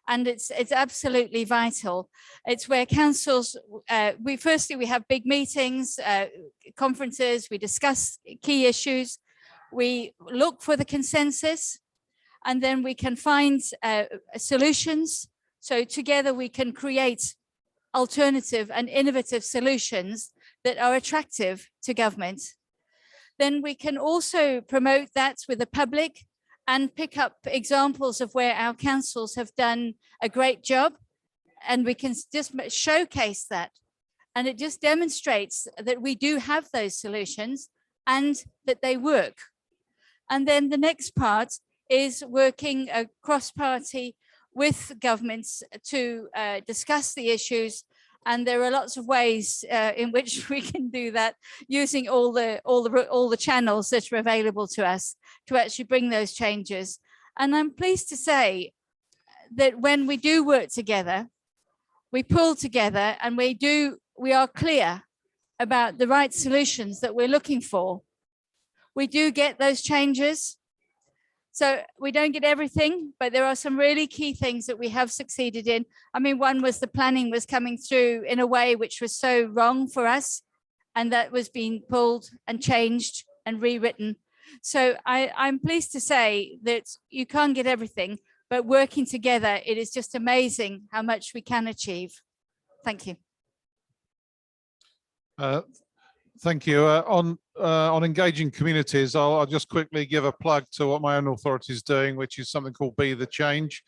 and it's absolutely vital. It's where councils, we have big meetings, conferences, we discuss key issues, we look for the consensus, and then we can find solutions. So together we can create alternative and innovative solutions that are attractive to government. Then we can also promote that with the public and pick up examples of where our councils have done a great job, and we can just showcase that. And it just demonstrates that we do have those solutions and that they work. And then the next part is working cross-party with governments to discuss the issues. And there are lots of ways in which we can do that, using all the channels that are available to us to actually bring those changes. And I'm pleased to say that when we do work together, we pull together, and we are clear about the right solutions that we're looking for. We do get those changes. So we don't get everything, but there are some really key things that we have succeeded in. I mean, one was the planning was coming through in a way which was so wrong for us, and that was being pulled and changed and rewritten. So I'm pleased to say that you can't get everything, but working together, it is just amazing how much we can achieve. Thank you. Thank you. On engaging communities, I'll just quickly give a plug to what my own authority is doing, which is something called Be the Change.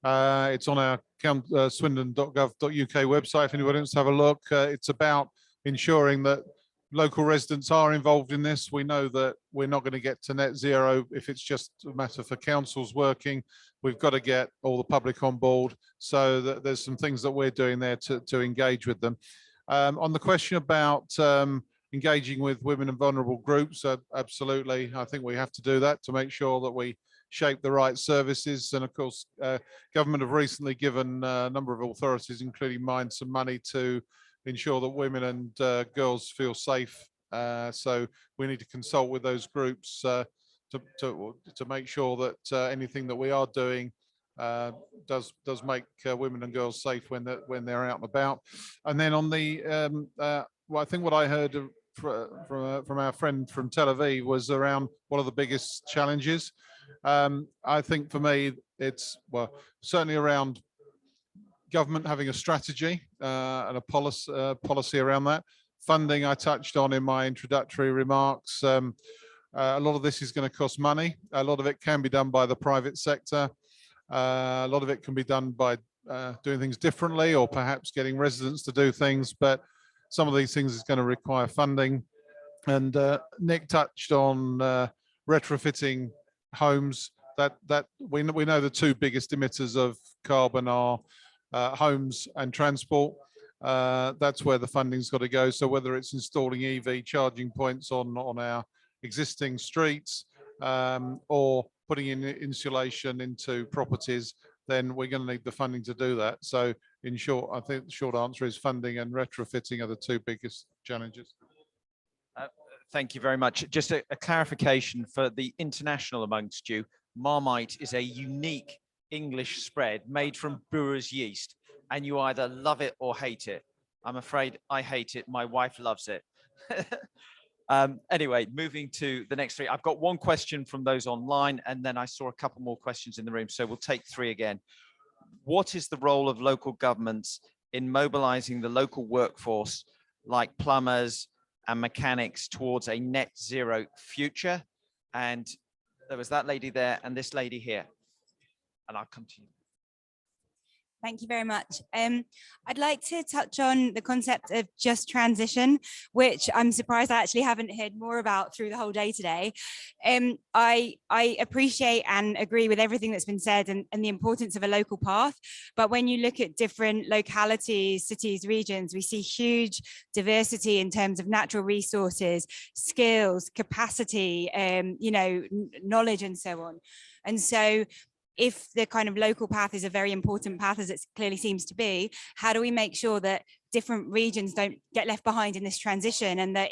It's on our swindon.gov.uk website if anybody wants to have a look. It's about ensuring that local residents are involved in this. We know that we're not going to get to net zero if it's just a matter for councils working. We've got to get all the public on board. So that there's some things that we're doing there to engage with them. On the question about engaging with women and vulnerable groups, absolutely. I think we have to do that to make sure that we shape the right services. And of course, government have recently given a number of authorities, including mine, some money to ensure that women and girls feel safe. So we need to consult with those groups to make sure that anything that we are doing does make women and girls safe when they're out and about. And then on the well, I think what I heard from our friend from Tel Aviv was around what are the biggest challenges. I think for me, it's certainly around government having a strategy and a policy around that. Funding, I touched on in my introductory remarks. A lot of this is going to cost money. A lot of it can be done by the private sector. A lot of it can be done by doing things differently, or perhaps getting residents to do things, but some of these things is going to require funding. And Nick touched on retrofitting homes. That we know the two biggest emitters of carbon are homes and transport. That's where the funding's got to go. So whether it's installing EV charging points on our existing streets, or putting in insulation into properties, then we're going to need the funding to do that. So in short, I think the short answer is funding and retrofitting are the two biggest challenges. Thank you very much. Just a clarification for the international amongst you, Marmite is a unique English spread made from brewer's yeast, and you either love it or hate it. I'm afraid I hate it. My wife loves it. Anyway, moving to the next three. I've got one question from those online, and then I saw a couple more questions in the room. So we'll take three again. What is the role of local governments in mobilizing the local workforce, like plumbers and mechanics, towards a net zero future? And there was that lady there and this lady here. And I'll come to you. Thank you very much. I'd like to touch on the concept of just transition, which I'm surprised I actually haven't heard more about through the whole day today. I appreciate and agree with everything that's been said and the importance of a local path. But when you look at different localities, cities, regions, we see huge diversity in terms of natural resources, skills, capacity, knowledge and so on. And so if the kind of local path is a very important path, as it clearly seems to be, how do we make sure that different regions don't get left behind in this transition, and that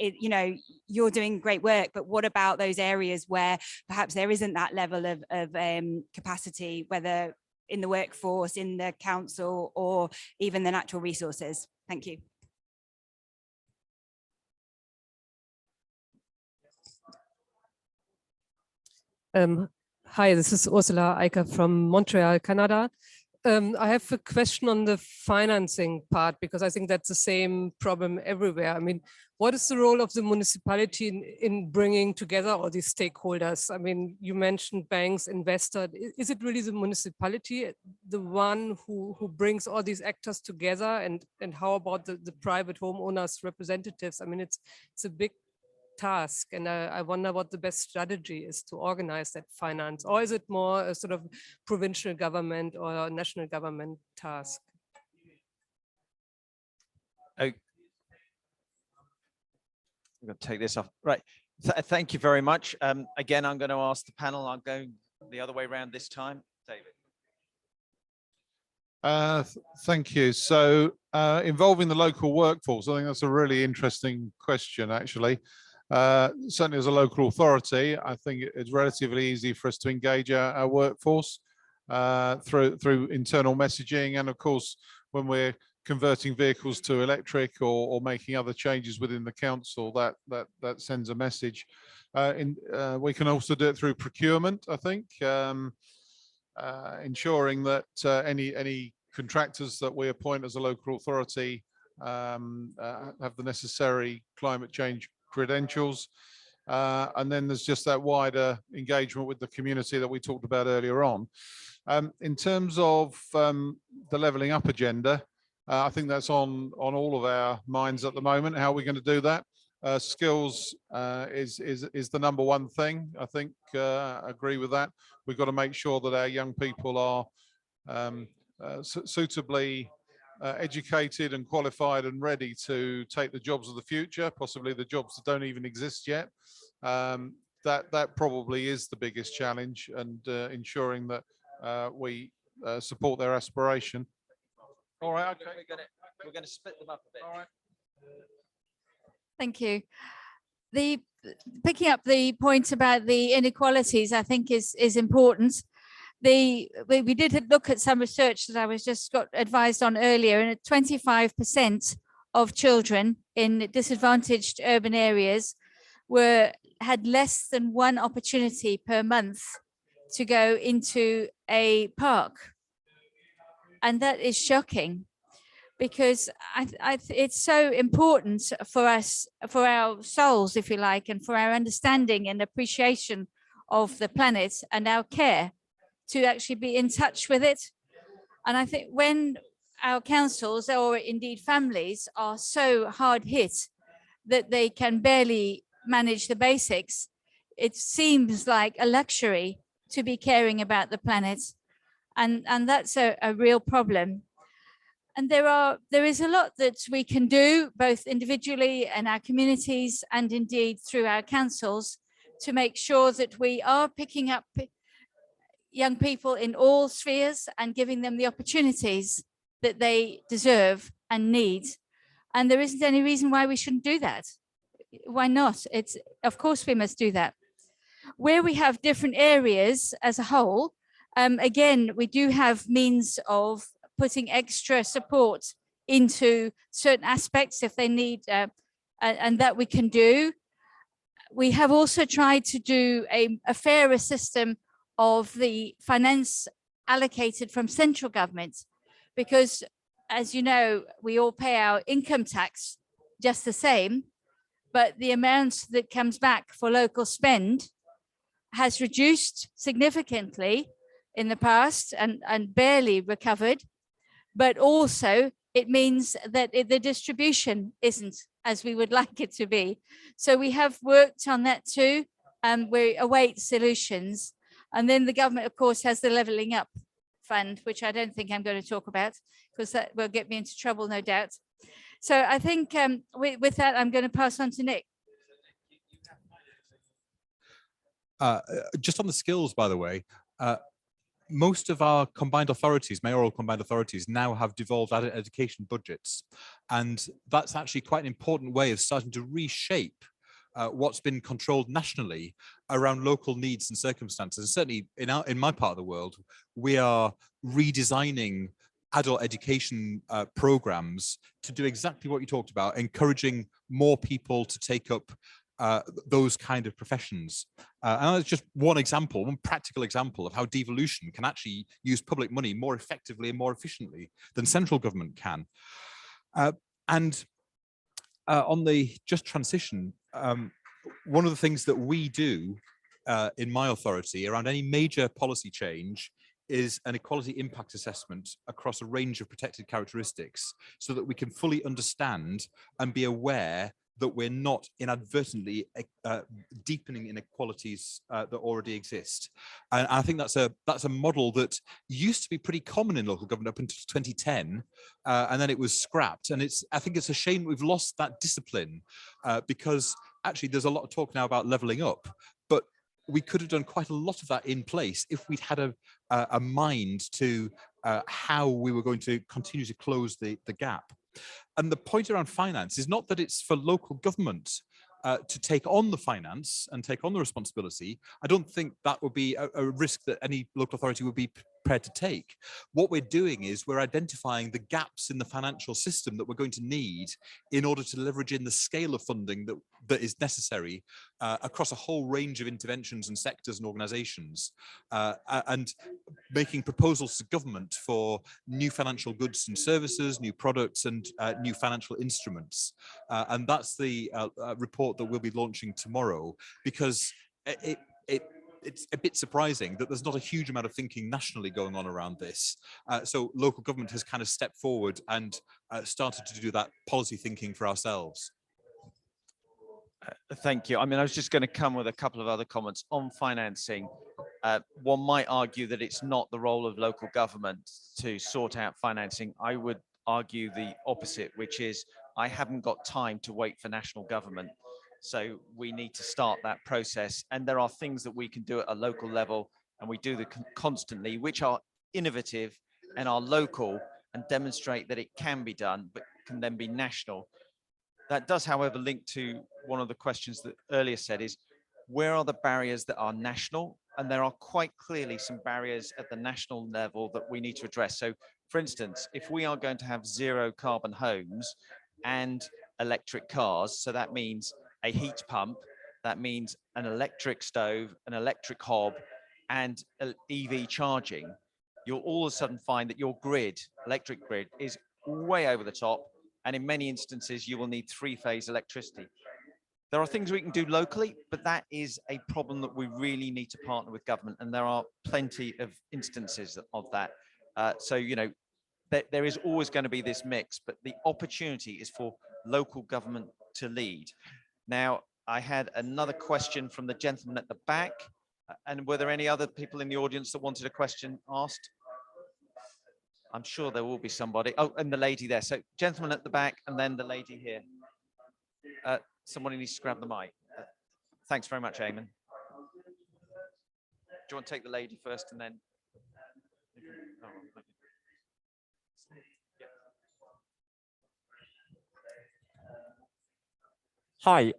you're doing great work, but what about those areas where perhaps there isn't that level of capacity, whether in the workforce, in the council, or even the natural resources? Thank you. Hi, this is Ursula Eicher from Montreal, Canada. I have a question on the financing part, because I think that's the same problem everywhere. I mean, what is the role of the municipality in bringing together all these stakeholders? I mean, you mentioned banks, investors. Is it really the municipality, the one who brings all these actors together? And how about the private homeowners representatives? I mean, it's a big task, and I wonder what the best strategy is to organize that finance, or is it more a sort of provincial government or national government task? I'm going to take this off. Right. Thank you very much. Again, I'm going to ask the panel. I'm going the other way around this time. David. Thank you. So involving the local workforce, I think that's a really interesting question, actually. Certainly as a local authority, I think it's relatively easy for us to engage our workforce through internal messaging. And of course, when we're converting vehicles to electric or making other changes within the council, that sends a message. We can also do it through procurement, I think, ensuring that any contractors that we appoint as a local authority have the necessary climate change credentials. And then there's just that wider engagement with the community that we talked about earlier on. In terms of the levelling up agenda, I think that's on all of our minds at the moment. How are we going to do that? Skills is the number one thing. I think I agree with that. We've got to make sure that our young people are suitably educated and qualified and ready to take the jobs of the future, possibly the jobs that don't even exist yet. That probably is the biggest challenge, and ensuring that we support their aspiration. All right, okay. We're going to split them up a bit. All right. Thank you. Picking up the point about the inequalities, I think is important. We did look at some research that I was just got advised on earlier, and 25% of children in disadvantaged urban areas had less than one opportunity per month to go into a park. And that is shocking, because it's so important for us, for our souls, if you like, and for our understanding and appreciation of the planet and our care, to actually be in touch with it. And I think when our councils, or indeed families, are so hard hit that they can barely manage the basics, it seems like a luxury to be caring about the planet. And that's a real problem. And there is a lot that we can do, both individually and our communities, and indeed through our councils, to make sure that we are picking up young people in all spheres and giving them the opportunities that they deserve and need. And there isn't any reason why we shouldn't do that. Why not? Of course we must do that. Where we have different areas as a whole, again, we do have means of putting extra support into certain aspects if they need, and that we can do. We have also tried to do a fairer system of the finance allocated from central government, because, as you know, we all pay our income tax just the same, but the amount that comes back for local spend has reduced significantly in the past and barely recovered. but also it means that the distribution isn't as we would like it to be. So we have worked on that too, and we await solutions. And then the government, of course, has the Levelling Up Fund, which I don't think I'm going to talk about because that will get me into trouble, no doubt. So I think with that, I'm going to pass on to Nick. Just on the skills, by the way, most of our combined authorities, mayoral combined authorities, now have devolved education budgets. And that's actually quite an important way of starting to reshape what's been controlled nationally around local needs and circumstances. And certainly in my part of the world, we are redesigning adult education programs to do exactly what you talked about, encouraging more people to take up those kind of professions. And that's just one example, one practical example of how devolution can actually use public money more effectively and more efficiently than central government can. And on the just transition, one of the things that we do in my authority around any major policy change is an equality impact assessment across a range of protected characteristics so that we can fully understand and be aware that we're not inadvertently deepening inequalities that already exist. And I think that's a model that used to be pretty common in local government up until 2010, and then it was scrapped. And I think it's a shame we've lost that discipline because actually there's a lot of talk now about levelling up, but we could have done quite a lot of that in place if we'd had a mind to how we were going to continue to close the gap. And the point around finance is not that it's for local government to take on the finance and take on the responsibility. I don't think that would be a risk that any local authority would be prepared to take. What we're doing is we're identifying the gaps in the financial system that we're going to need in order to leverage in the scale of funding that is necessary across a whole range of interventions and sectors and organizations, and making proposals to government for new financial goods and services, new products and new financial instruments. And that's the report that we'll be launching tomorrow, because it's a bit surprising that there's not a huge amount of thinking nationally going on around this. So local government has kind of stepped forward and started to do that policy thinking for ourselves. Thank you. I mean, I was just going to come with a couple of other comments on financing. One might argue that it's not the role of local government to sort out financing. I would argue the opposite, which is I haven't got time to wait for national government. So we need to start that process. And there are things that we can do at a local level, and we do them constantly, which are innovative and are local and demonstrate that it can be done, but can then be national. That does, however, link to one of the questions that earlier said is, where are the barriers that are national? And there are quite clearly some barriers at the national level that we need to address. So for instance, if we are going to have zero carbon homes and electric cars, so that means a heat pump, that means an electric stove, an electric hob, and EV charging, you'll all of a sudden find that your grid, electric grid, is way over the top. And in many instances, you will need three-phase electricity. There are things we can do locally, but that is a problem that we really need to partner with government. And there are plenty of instances of that. So, you know, there is always going to be this mix, but the opportunity is for local government to lead. Now, I had another question from the gentleman at the back. And were there any other people in the audience that wanted a question asked? I'm sure there will be somebody. Oh, and the lady there. So gentleman at the back and then the lady here. Somebody needs to grab the mic. Thanks very much, Eamon. Do you want to take the lady first and then? Oh, okay. Hi,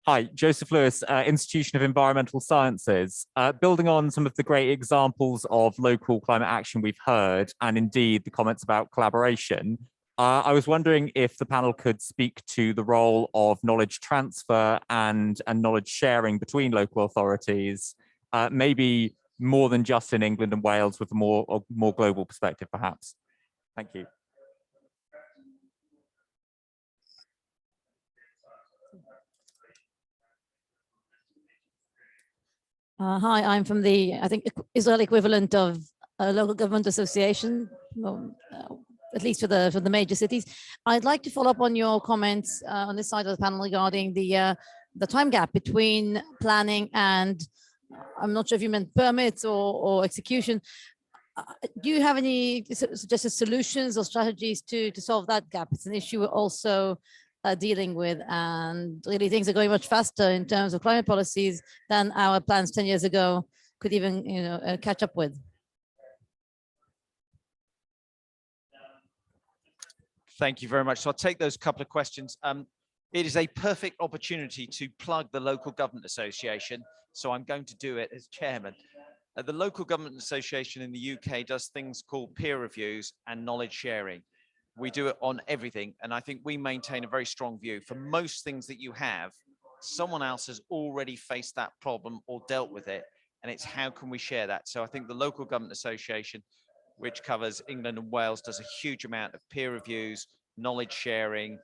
Hi, Joseph Lewis, Institution of Environmental Sciences. Building on some of the great examples of local climate action we've heard, and indeed the comments about collaboration, I was wondering if the panel could speak to the role of knowledge transfer and knowledge sharing between local authorities, maybe more than just in England and Wales, with a more global perspective, perhaps. Thank you. Hi, I'm from the, I think, Israeli equivalent of local government association, at least for the major cities. I'd like to follow up on your comments on this side of the panel regarding the time gap between planning and, I'm not sure if you meant permits or execution. Do you have any suggested solutions or strategies to solve that gap? It's an issue we're also dealing with, and really things are going much faster in terms of climate policies than our plans 10 years ago could even catch up with. Thank you very much. So I'll take those couple of questions. It is a perfect opportunity to plug the Local Government Association. So I'm going to do it as chairman. The Local Government Association in the UK does things called peer reviews and knowledge sharing. We do it on everything. And I think we maintain a very strong view. For most things that you have, someone else has already faced that problem or dealt with it. And it's how can we share that? So I think the Local Government Association, which covers England and Wales, does a huge amount of peer reviews, knowledge sharing,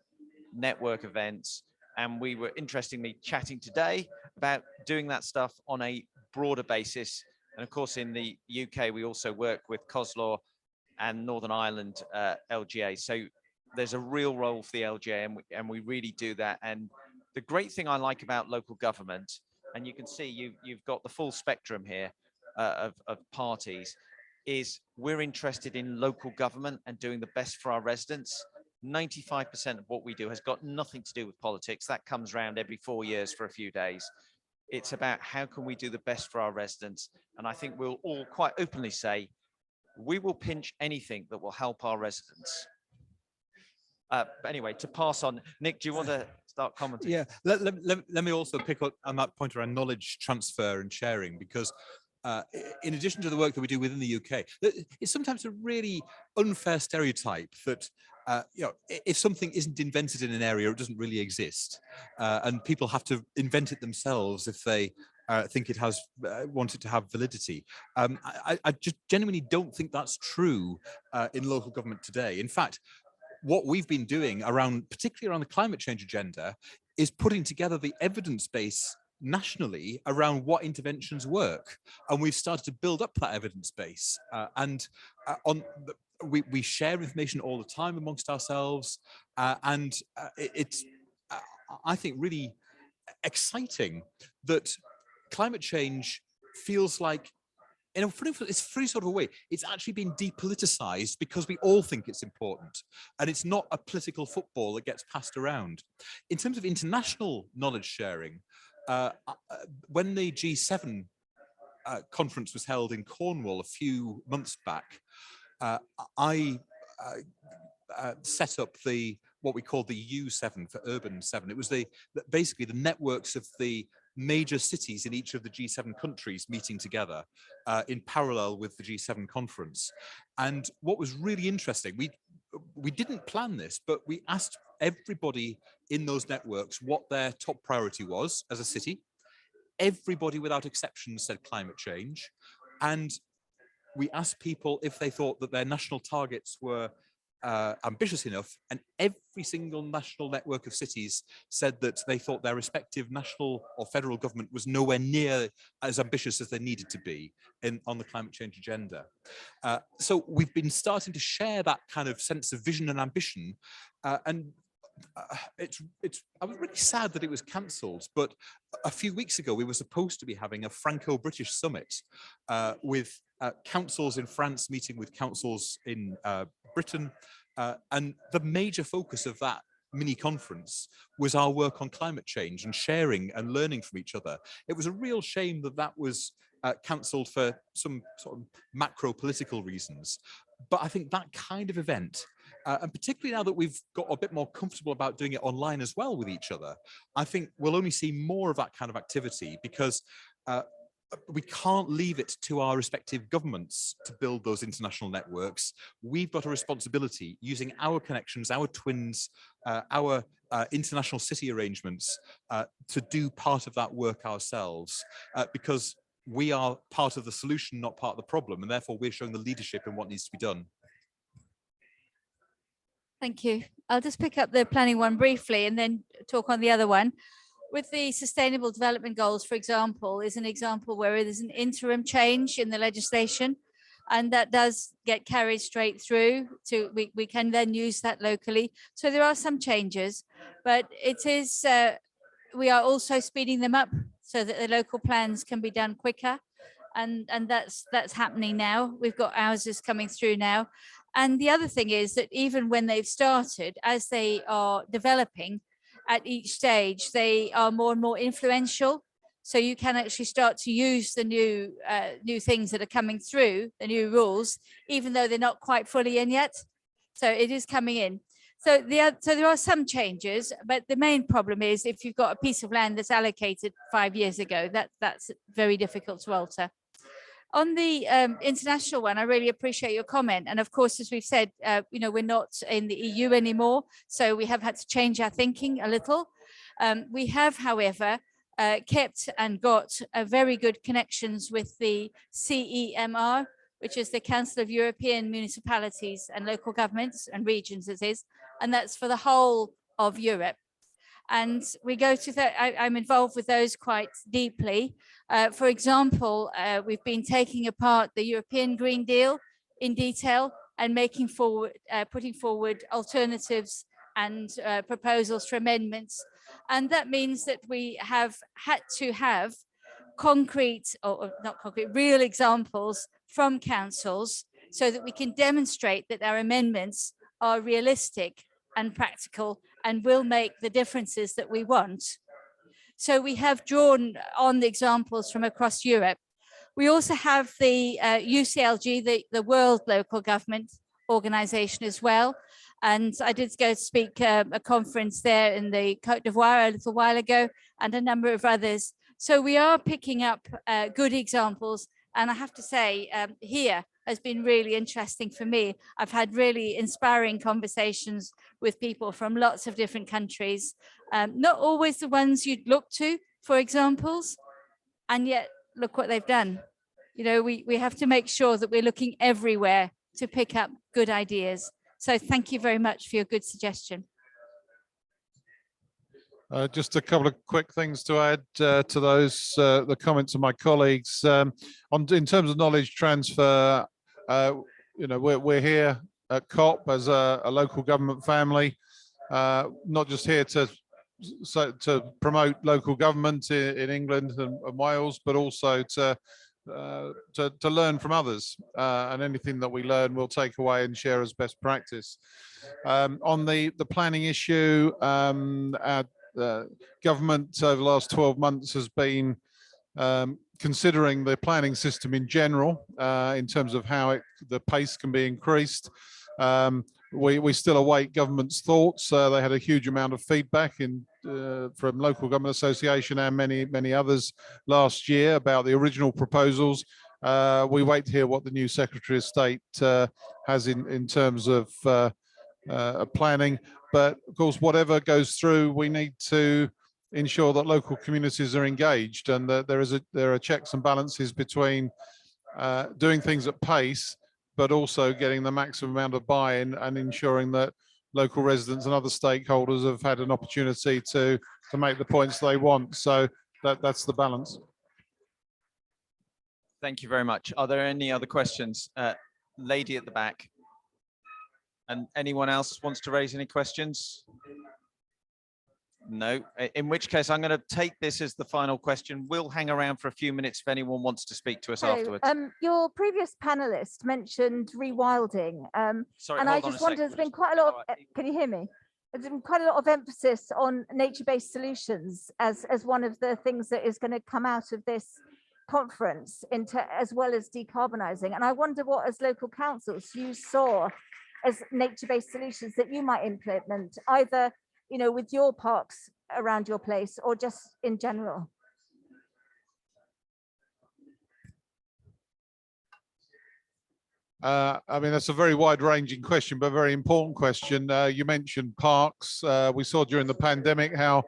network events. And we were interestingly chatting today about doing that stuff on a broader basis. And of course, in the UK, we also work with COSLAW and Northern Ireland LGA. So there's a real role for the LGA, and we really do that. And the great thing I like about local government, and you can see you've got the full spectrum here of parties, is we're interested in local government and doing the best for our residents. 95% of what we do has got nothing to do with politics. That comes around every 4 years for a few days. It's about how can we do the best for our residents. And I think we'll all quite openly say, we will pinch anything that will help our residents. But anyway, to pass on, Nick, do you want to start commenting? Yeah, let me also pick up on that point around knowledge transfer and sharing, because in addition to the work that we do within the UK, it's sometimes a really unfair stereotype that if something isn't invented in an area, it doesn't really exist, and people have to invent it themselves if they think it has want it to have validity. I just genuinely don't think that's true in local government today. In fact, what we've been doing around, particularly around the climate change agenda, is putting together the evidence base nationally around what interventions work, and we've started to build up that evidence base. We share information all the time amongst ourselves, and it's I think really exciting that climate change feels like, in a pretty sort of a way, it's actually been depoliticized because we all think it's important, and it's not a political football that gets passed around. In terms of international knowledge sharing, when the G7 conference was held in Cornwall a few months back, I set up what we call the U7 for Urban 7. It was basically the networks of the major cities in each of the G7 countries meeting together in parallel with the G7 conference. And what was really interesting, we didn't plan this, but we asked everybody in those networks what their top priority was as a city. Everybody without exception said climate change. And we asked people if they thought that their national targets were ambitious enough, and every single national network of cities said that they thought their respective national or federal government was nowhere near as ambitious as they needed to be on the climate change agenda. So we've been starting to share that kind of sense of vision and ambition, and I was really sad that it was cancelled, but a few weeks ago we were supposed to be having a Franco-British summit with councils in France meeting with councils in Britain, and the major focus of that mini conference was our work on climate change and sharing and learning from each other. It was a real shame that that was cancelled for some sort of macro political reasons, but I think that kind of event, and particularly now that we've got a bit more comfortable about doing it online as well with each other, I think we'll only see more of that kind of activity, because we can't leave it to our respective governments to build those international networks. We've got a responsibility using our connections, our twins, our international city arrangements to do part of that work ourselves, because we are part of the solution, not part of the problem, and therefore we're showing the leadership in what needs to be done. Thank you. I'll just pick up the planning one briefly and then talk on the other one. With the Sustainable Development Goals, for example, is an example where there's an interim change in the legislation and that does get carried straight through to, we can then use that locally. So there are some changes, but it is, we are also speeding them up so that the local plans can be done quicker. And that's happening now. We've got houses coming through now. And the other thing is that even when they've started, as they are developing at each stage, they are more and more influential. So you can actually start to use the new things that are coming through, the new rules, even though they're not quite fully in yet. So it is coming in. So there are some changes, but the main problem is if you've got a piece of land that's allocated 5 years ago, that's very difficult to alter. On the international one, I really appreciate your comment. And of course, as we've said, we're not in the EU anymore, so we have had to change our thinking a little. We have, however, kept and got very good connections with the CEMR, which is the Council of European Municipalities and Local Governments and Regions, it is, and that's for the whole of Europe. And we go to that, I'm involved with those quite deeply. For example, we've been taking apart the European Green Deal in detail and putting forward alternatives and proposals for amendments. And that means that we have had to have concrete, or not concrete, real examples from councils so that we can demonstrate that our amendments are realistic and practical and will make the differences that we want. So we have drawn on the examples from across Europe. We also have the UCLG, the World Local Government Organization as well. And I did go to speak a conference there in the Côte d'Ivoire a little while ago, and a number of others. So we are picking up good examples. And I have to say, here has been really interesting for me. I've had really inspiring conversations with people from lots of different countries, not always the ones you'd look to for examples, and yet look what they've done. We have to make sure that we're looking everywhere to pick up good ideas. So thank you very much for your good suggestion. Just a couple of quick things to add to those, the comments of my colleagues. In terms of knowledge transfer, we're here at COP as a local government family, not just here to promote local government in England and Wales, but also to learn from others, and anything that we learn we'll take away and share as best practice. On the planning issue, the government over the last 12 months has been considering the planning system in general, in terms of how the pace can be increased. We still await government's thoughts. They had a huge amount of feedback from Local Government Association and many others last year about the original proposals. We wait to hear what the new Secretary of State has in terms of planning. But of course, whatever goes through, we need to ensure that local communities are engaged, and that there are checks and balances between doing things at pace, but also getting the maximum amount of buy-in and ensuring that local residents and other stakeholders have had an opportunity to make the points they want. So that's the balance. Thank you very much. Are there any other questions? Lady at the back. And anyone else wants to raise any questions? No, in which case I'm going to take this as the final question. We'll hang around for a few minutes if anyone wants to speak to us afterwards. Your previous panelist mentioned rewilding, Sorry, and I just wondered, there's been quite a lot of, can you hear me? There's been quite a lot of emphasis on nature-based solutions as one of the things that is going to come out of this conference, as well as decarbonizing. And I wonder what, as local councils, you saw as nature-based solutions that you might implement, either with your parks around your place or just in general. I mean, that's a very wide-ranging question, but a very important question. You mentioned parks. We saw during the pandemic how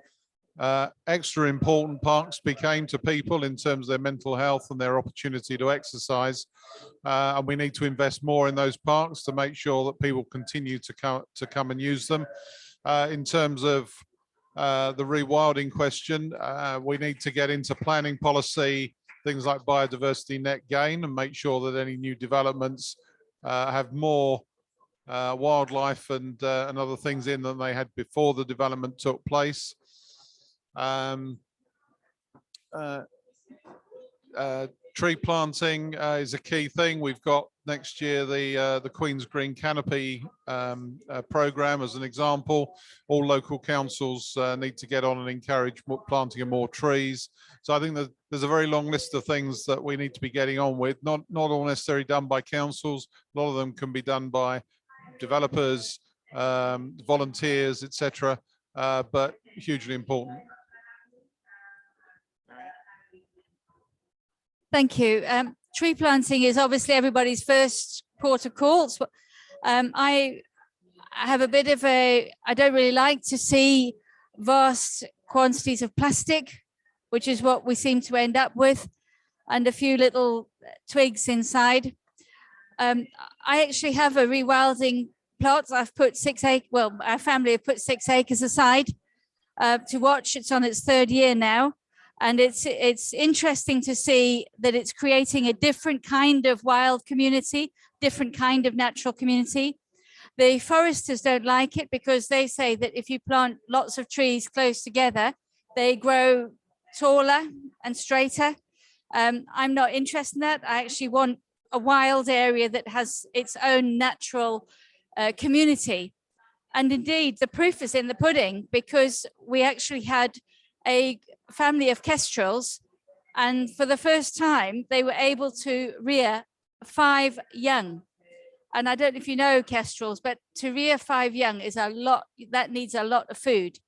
extra important parks became to people in terms of their mental health and their opportunity to exercise. And we need to invest more in those parks to make sure that people continue to come and use them. In terms of the rewilding question, we need to get into planning policy things like biodiversity net gain and make sure that any new developments have more wildlife and other things in than they had before the development took place. Tree planting is a key thing. We've got next year the Queen's Green Canopy program as an example. All local councils need to get on and encourage planting of more trees. So I think that there's a very long list of things that we need to be getting on with. Not all necessarily done by councils. A lot of them can be done by developers, volunteers, etc. But hugely important. Thank you. Tree planting is obviously everybody's first port of call. I have a bit of I don't really like to see vast quantities of plastic, which is what we seem to end up with, and a few little twigs inside. I actually have a rewilding plot. I've put 6 acres, well, our family have put 6 acres aside to watch. It's on its 3rd year now. And it's interesting to see that it's creating a different kind of wild community, different kind of natural community. The foresters don't like it because they say that if you plant lots of trees close together, they grow taller and straighter. I'm not interested in that. I actually want a wild area that has its own natural community. And indeed, the proof is in the pudding, because we actually had a family of kestrels, and for the first time they were able to rear 5 young. And I don't know if you know kestrels, but to rear 5 young is a lot. That needs a lot of food,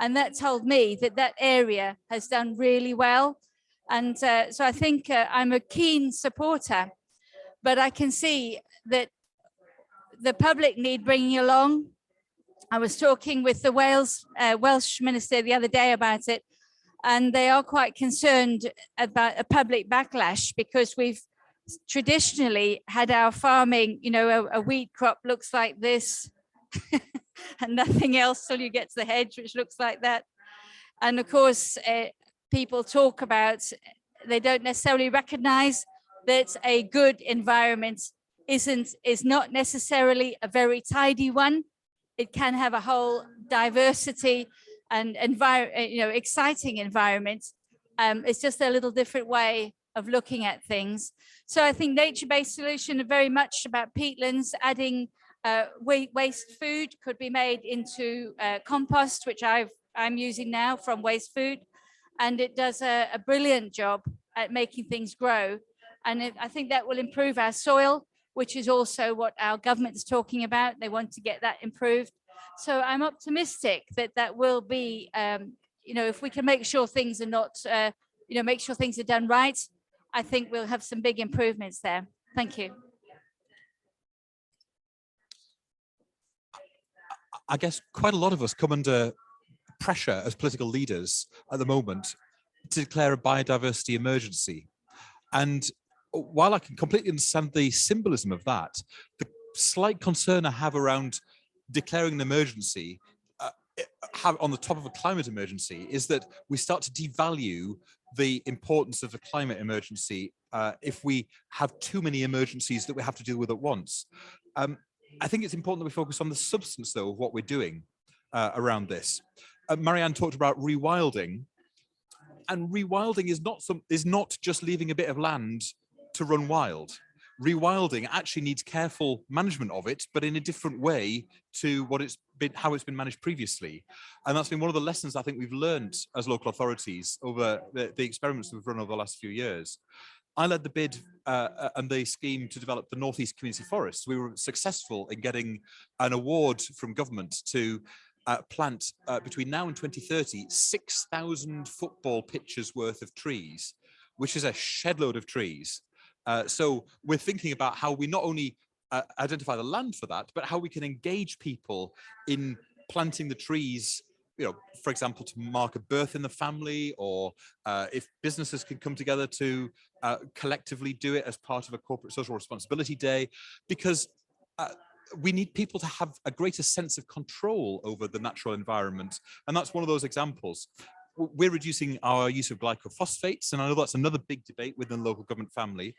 and that told me that that area has done really well. And so I think I'm a keen supporter, but I can see that the public need bringing along. I was talking with the Welsh minister the other day about it, and they are quite concerned about a public backlash, because we've traditionally had our farming, you know, a wheat crop looks like this and nothing else till you get to the hedge, which looks like that. And of course, people talk about, they don't necessarily recognize that a good environment is not necessarily a very tidy one. It can have a whole diversity and exciting environment. It's just a little different way of looking at things. So I think nature-based solution are very much about peatlands. Adding waste food could be made into compost, which I'm using now from waste food, and it does a brilliant job at making things grow. And I think that will improve our soil, which is also what our government is talking about. They want to get that improved. So I'm optimistic that that will be, if we can make sure things are not, make sure things are done right, I think we'll have some big improvements there. Thank you. I guess quite a lot of us come under pressure as political leaders at the moment to declare a biodiversity emergency. And while I can completely understand the symbolism of that, the slight concern I have around declaring an emergency on the top of a climate emergency is that we start to devalue the importance of the climate emergency if we have too many emergencies that we have to deal with at once. I think it's important that we focus on the substance, though, of what we're doing around this. Marianne talked about rewilding, and rewilding is not just leaving a bit of land to run wild. Rewilding actually needs careful management of it, but in a different way to how it's been managed previously. And that's been one of the lessons I think we've learned as local authorities over the experiments that we've run over the last few years. I led the bid and the scheme to develop the Northeast Community Forests. We were successful in getting an award from government to plant between now and 2030, 6,000 football pitches worth of trees, which is a shed load of trees. So we're thinking about how we not only identify the land for that, but how we can engage people in planting the trees, for example, to mark a birth in the family, or if businesses can come together to collectively do it as part of a corporate social responsibility day, because we need people to have a greater sense of control over the natural environment. And that's one of those examples. we're reducing our use of glycophosphates, and I know that's another big debate within the local government family.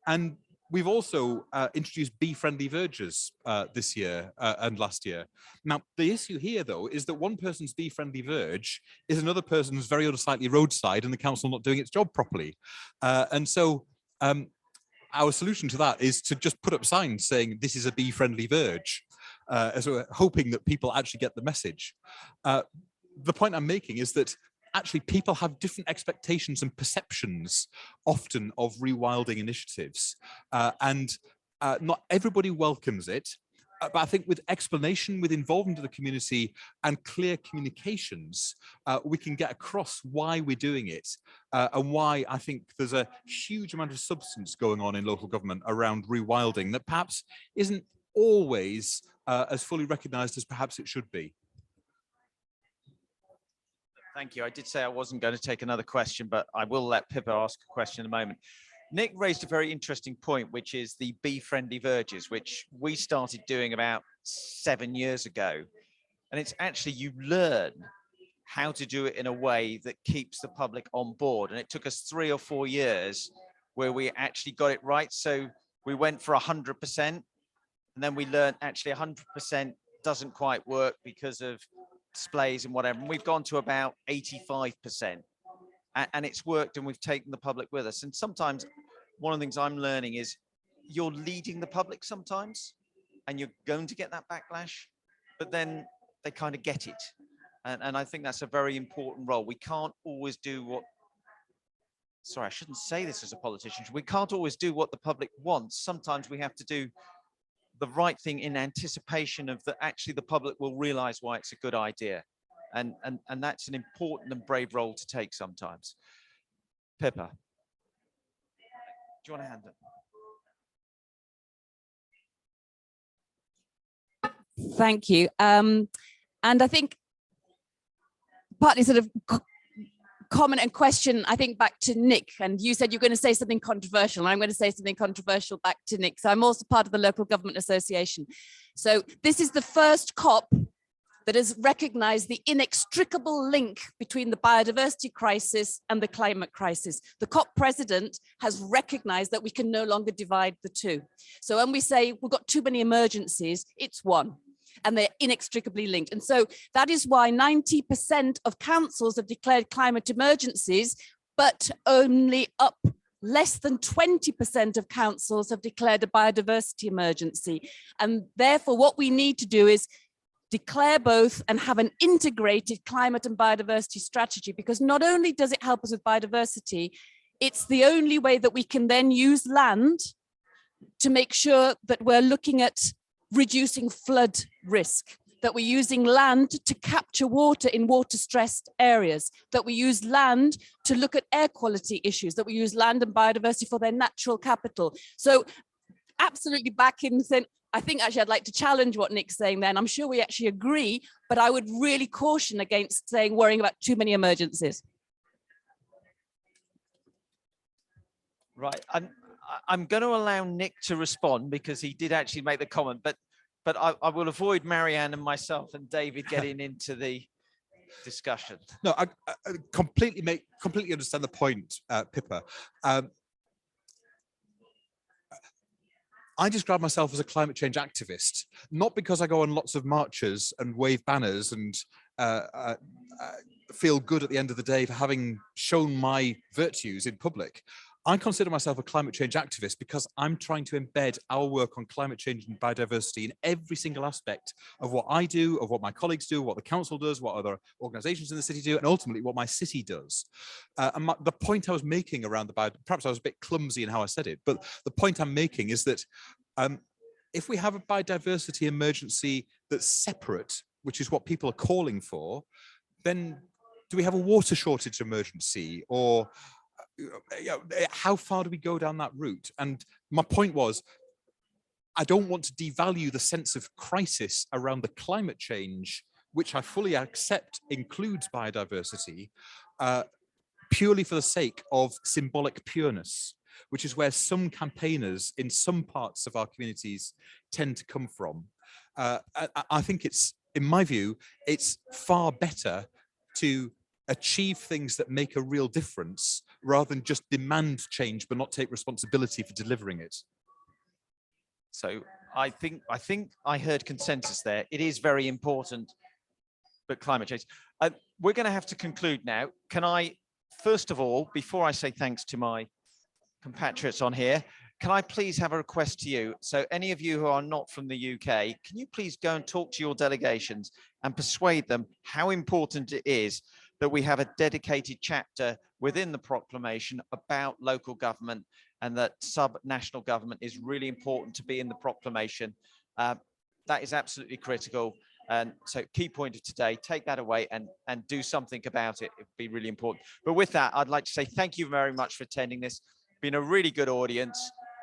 And we've also introduced bee-friendly verges this year and last year. Now, the issue here, though, is that one person's bee-friendly verge is another person's very unsightly roadside and the council not doing its job properly. And so our solution to that is to just put up signs saying this is a bee-friendly verge, as we're hoping that people actually get the message. The point I'm making is that actually people have different expectations and perceptions often of rewilding initiatives, and not everybody welcomes it. But I think with explanation, with involvement of the community and clear communications, we can get across why we're doing it, and why I think there's a huge amount of substance going on in local government around rewilding that perhaps isn't always as fully recognised as perhaps it should be. Thank you. I did say I wasn't going to take another question, but I will let Pippa ask a question in a moment. Nick raised a very interesting point, which is the bee-friendly verges, which we started doing about 7 years ago. And it's actually, you learn how to do it in a way that keeps the public on board. And it took us 3 or 4 years where we actually got it right. So we went for 100%, and then we learned actually 100% doesn't quite work because of displays and whatever. And we've gone to about 85%. And it's worked, and we've taken the public with us. And sometimes one of the things I'm learning is you're leading the public sometimes, and you're going to get that backlash, but then they kind of get it. And I think that's a very important role. We can't always do what, sorry, I shouldn't say this as a politician. We can't always do what the public wants. Sometimes we have to do the right thing in anticipation of that actually the public will realize why it's a good idea. And that's an important and brave role to take sometimes. Pippa, do you want to hand it? Thank you. And I think partly sort of comment and question, I think back to Nick, and you said you're going to say something controversial, and I'm going to say something controversial back to Nick. So I'm also part of the Local Government Association. So this is the first COP that has recognized the inextricable link between the biodiversity crisis and the climate crisis. The COP president has recognized that we can no longer divide the two. So when we say we've got too many emergencies, it's one, and they're inextricably linked. And so that is why 90% of councils have declared climate emergencies, but only less than 20% of councils have declared a biodiversity emergency. And therefore what we need to do is declare both and have an integrated climate and biodiversity strategy, because not only does it help us with biodiversity, it's the only way that we can then use land to make sure that we're looking at reducing flood risk, that we're using land to capture water in water-stressed areas, that we use land to look at air quality issues, that we use land and biodiversity for their natural capital. So absolutely back in saying, I think actually I'd like to challenge what Nick's saying there, and I'm sure we actually agree, but I would really caution against saying worrying about too many emergencies. Right, I'm going to allow Nick to respond because he did actually make the comment, but I will avoid Marianne and myself and David getting into the discussion. No, I completely understand the point, Pippa. I describe myself as a climate change activist, not because I go on lots of marches and wave banners and feel good at the end of the day for having shown my virtues in public. I consider myself a climate change activist because I'm trying to embed our work on climate change and biodiversity in every single aspect of what I do, of what my colleagues do, what the council does, what other organizations in the city do, and ultimately what my city does. And the point I was making around the perhaps I was a bit clumsy in how I said it, but the point I'm making is that if we have a biodiversity emergency that's separate, which is what people are calling for, then do we have a water shortage emergency, or how far do we go down that route? And my point was, I don't want to devalue the sense of crisis around the climate change, which I fully accept includes biodiversity, purely for the sake of symbolic pureness, which is where some campaigners in some parts of our communities tend to come from. I think it's, in my view, it's far better to achieve things that make a real difference rather than just demand change but not take responsibility for delivering it. So I think I heard consensus there. It is very important, but climate change. We're going to have to conclude now. Can I, first of all, before I say thanks to my compatriots on here, can I please have a request to you? So any of you who are not from the UK, can you please go and talk to your delegations and persuade them how important it is that we have a dedicated chapter within the proclamation about local government, and that sub-national government is really important to be in the proclamation. That is absolutely critical. And so key point of today, take that away and do something about it. It would be really important. But with that, I'd like to say thank you very much for attending this. Been a really good audience.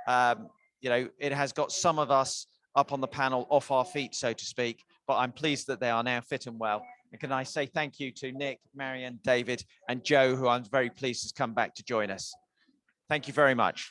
You know, it has got some of us up on the panel off our feet, so to speak, but I'm pleased that they are now fit and well. And can I say thank you to Nick, Marianne, David, and Joe, who I'm very pleased has come back to join us. Thank you very much.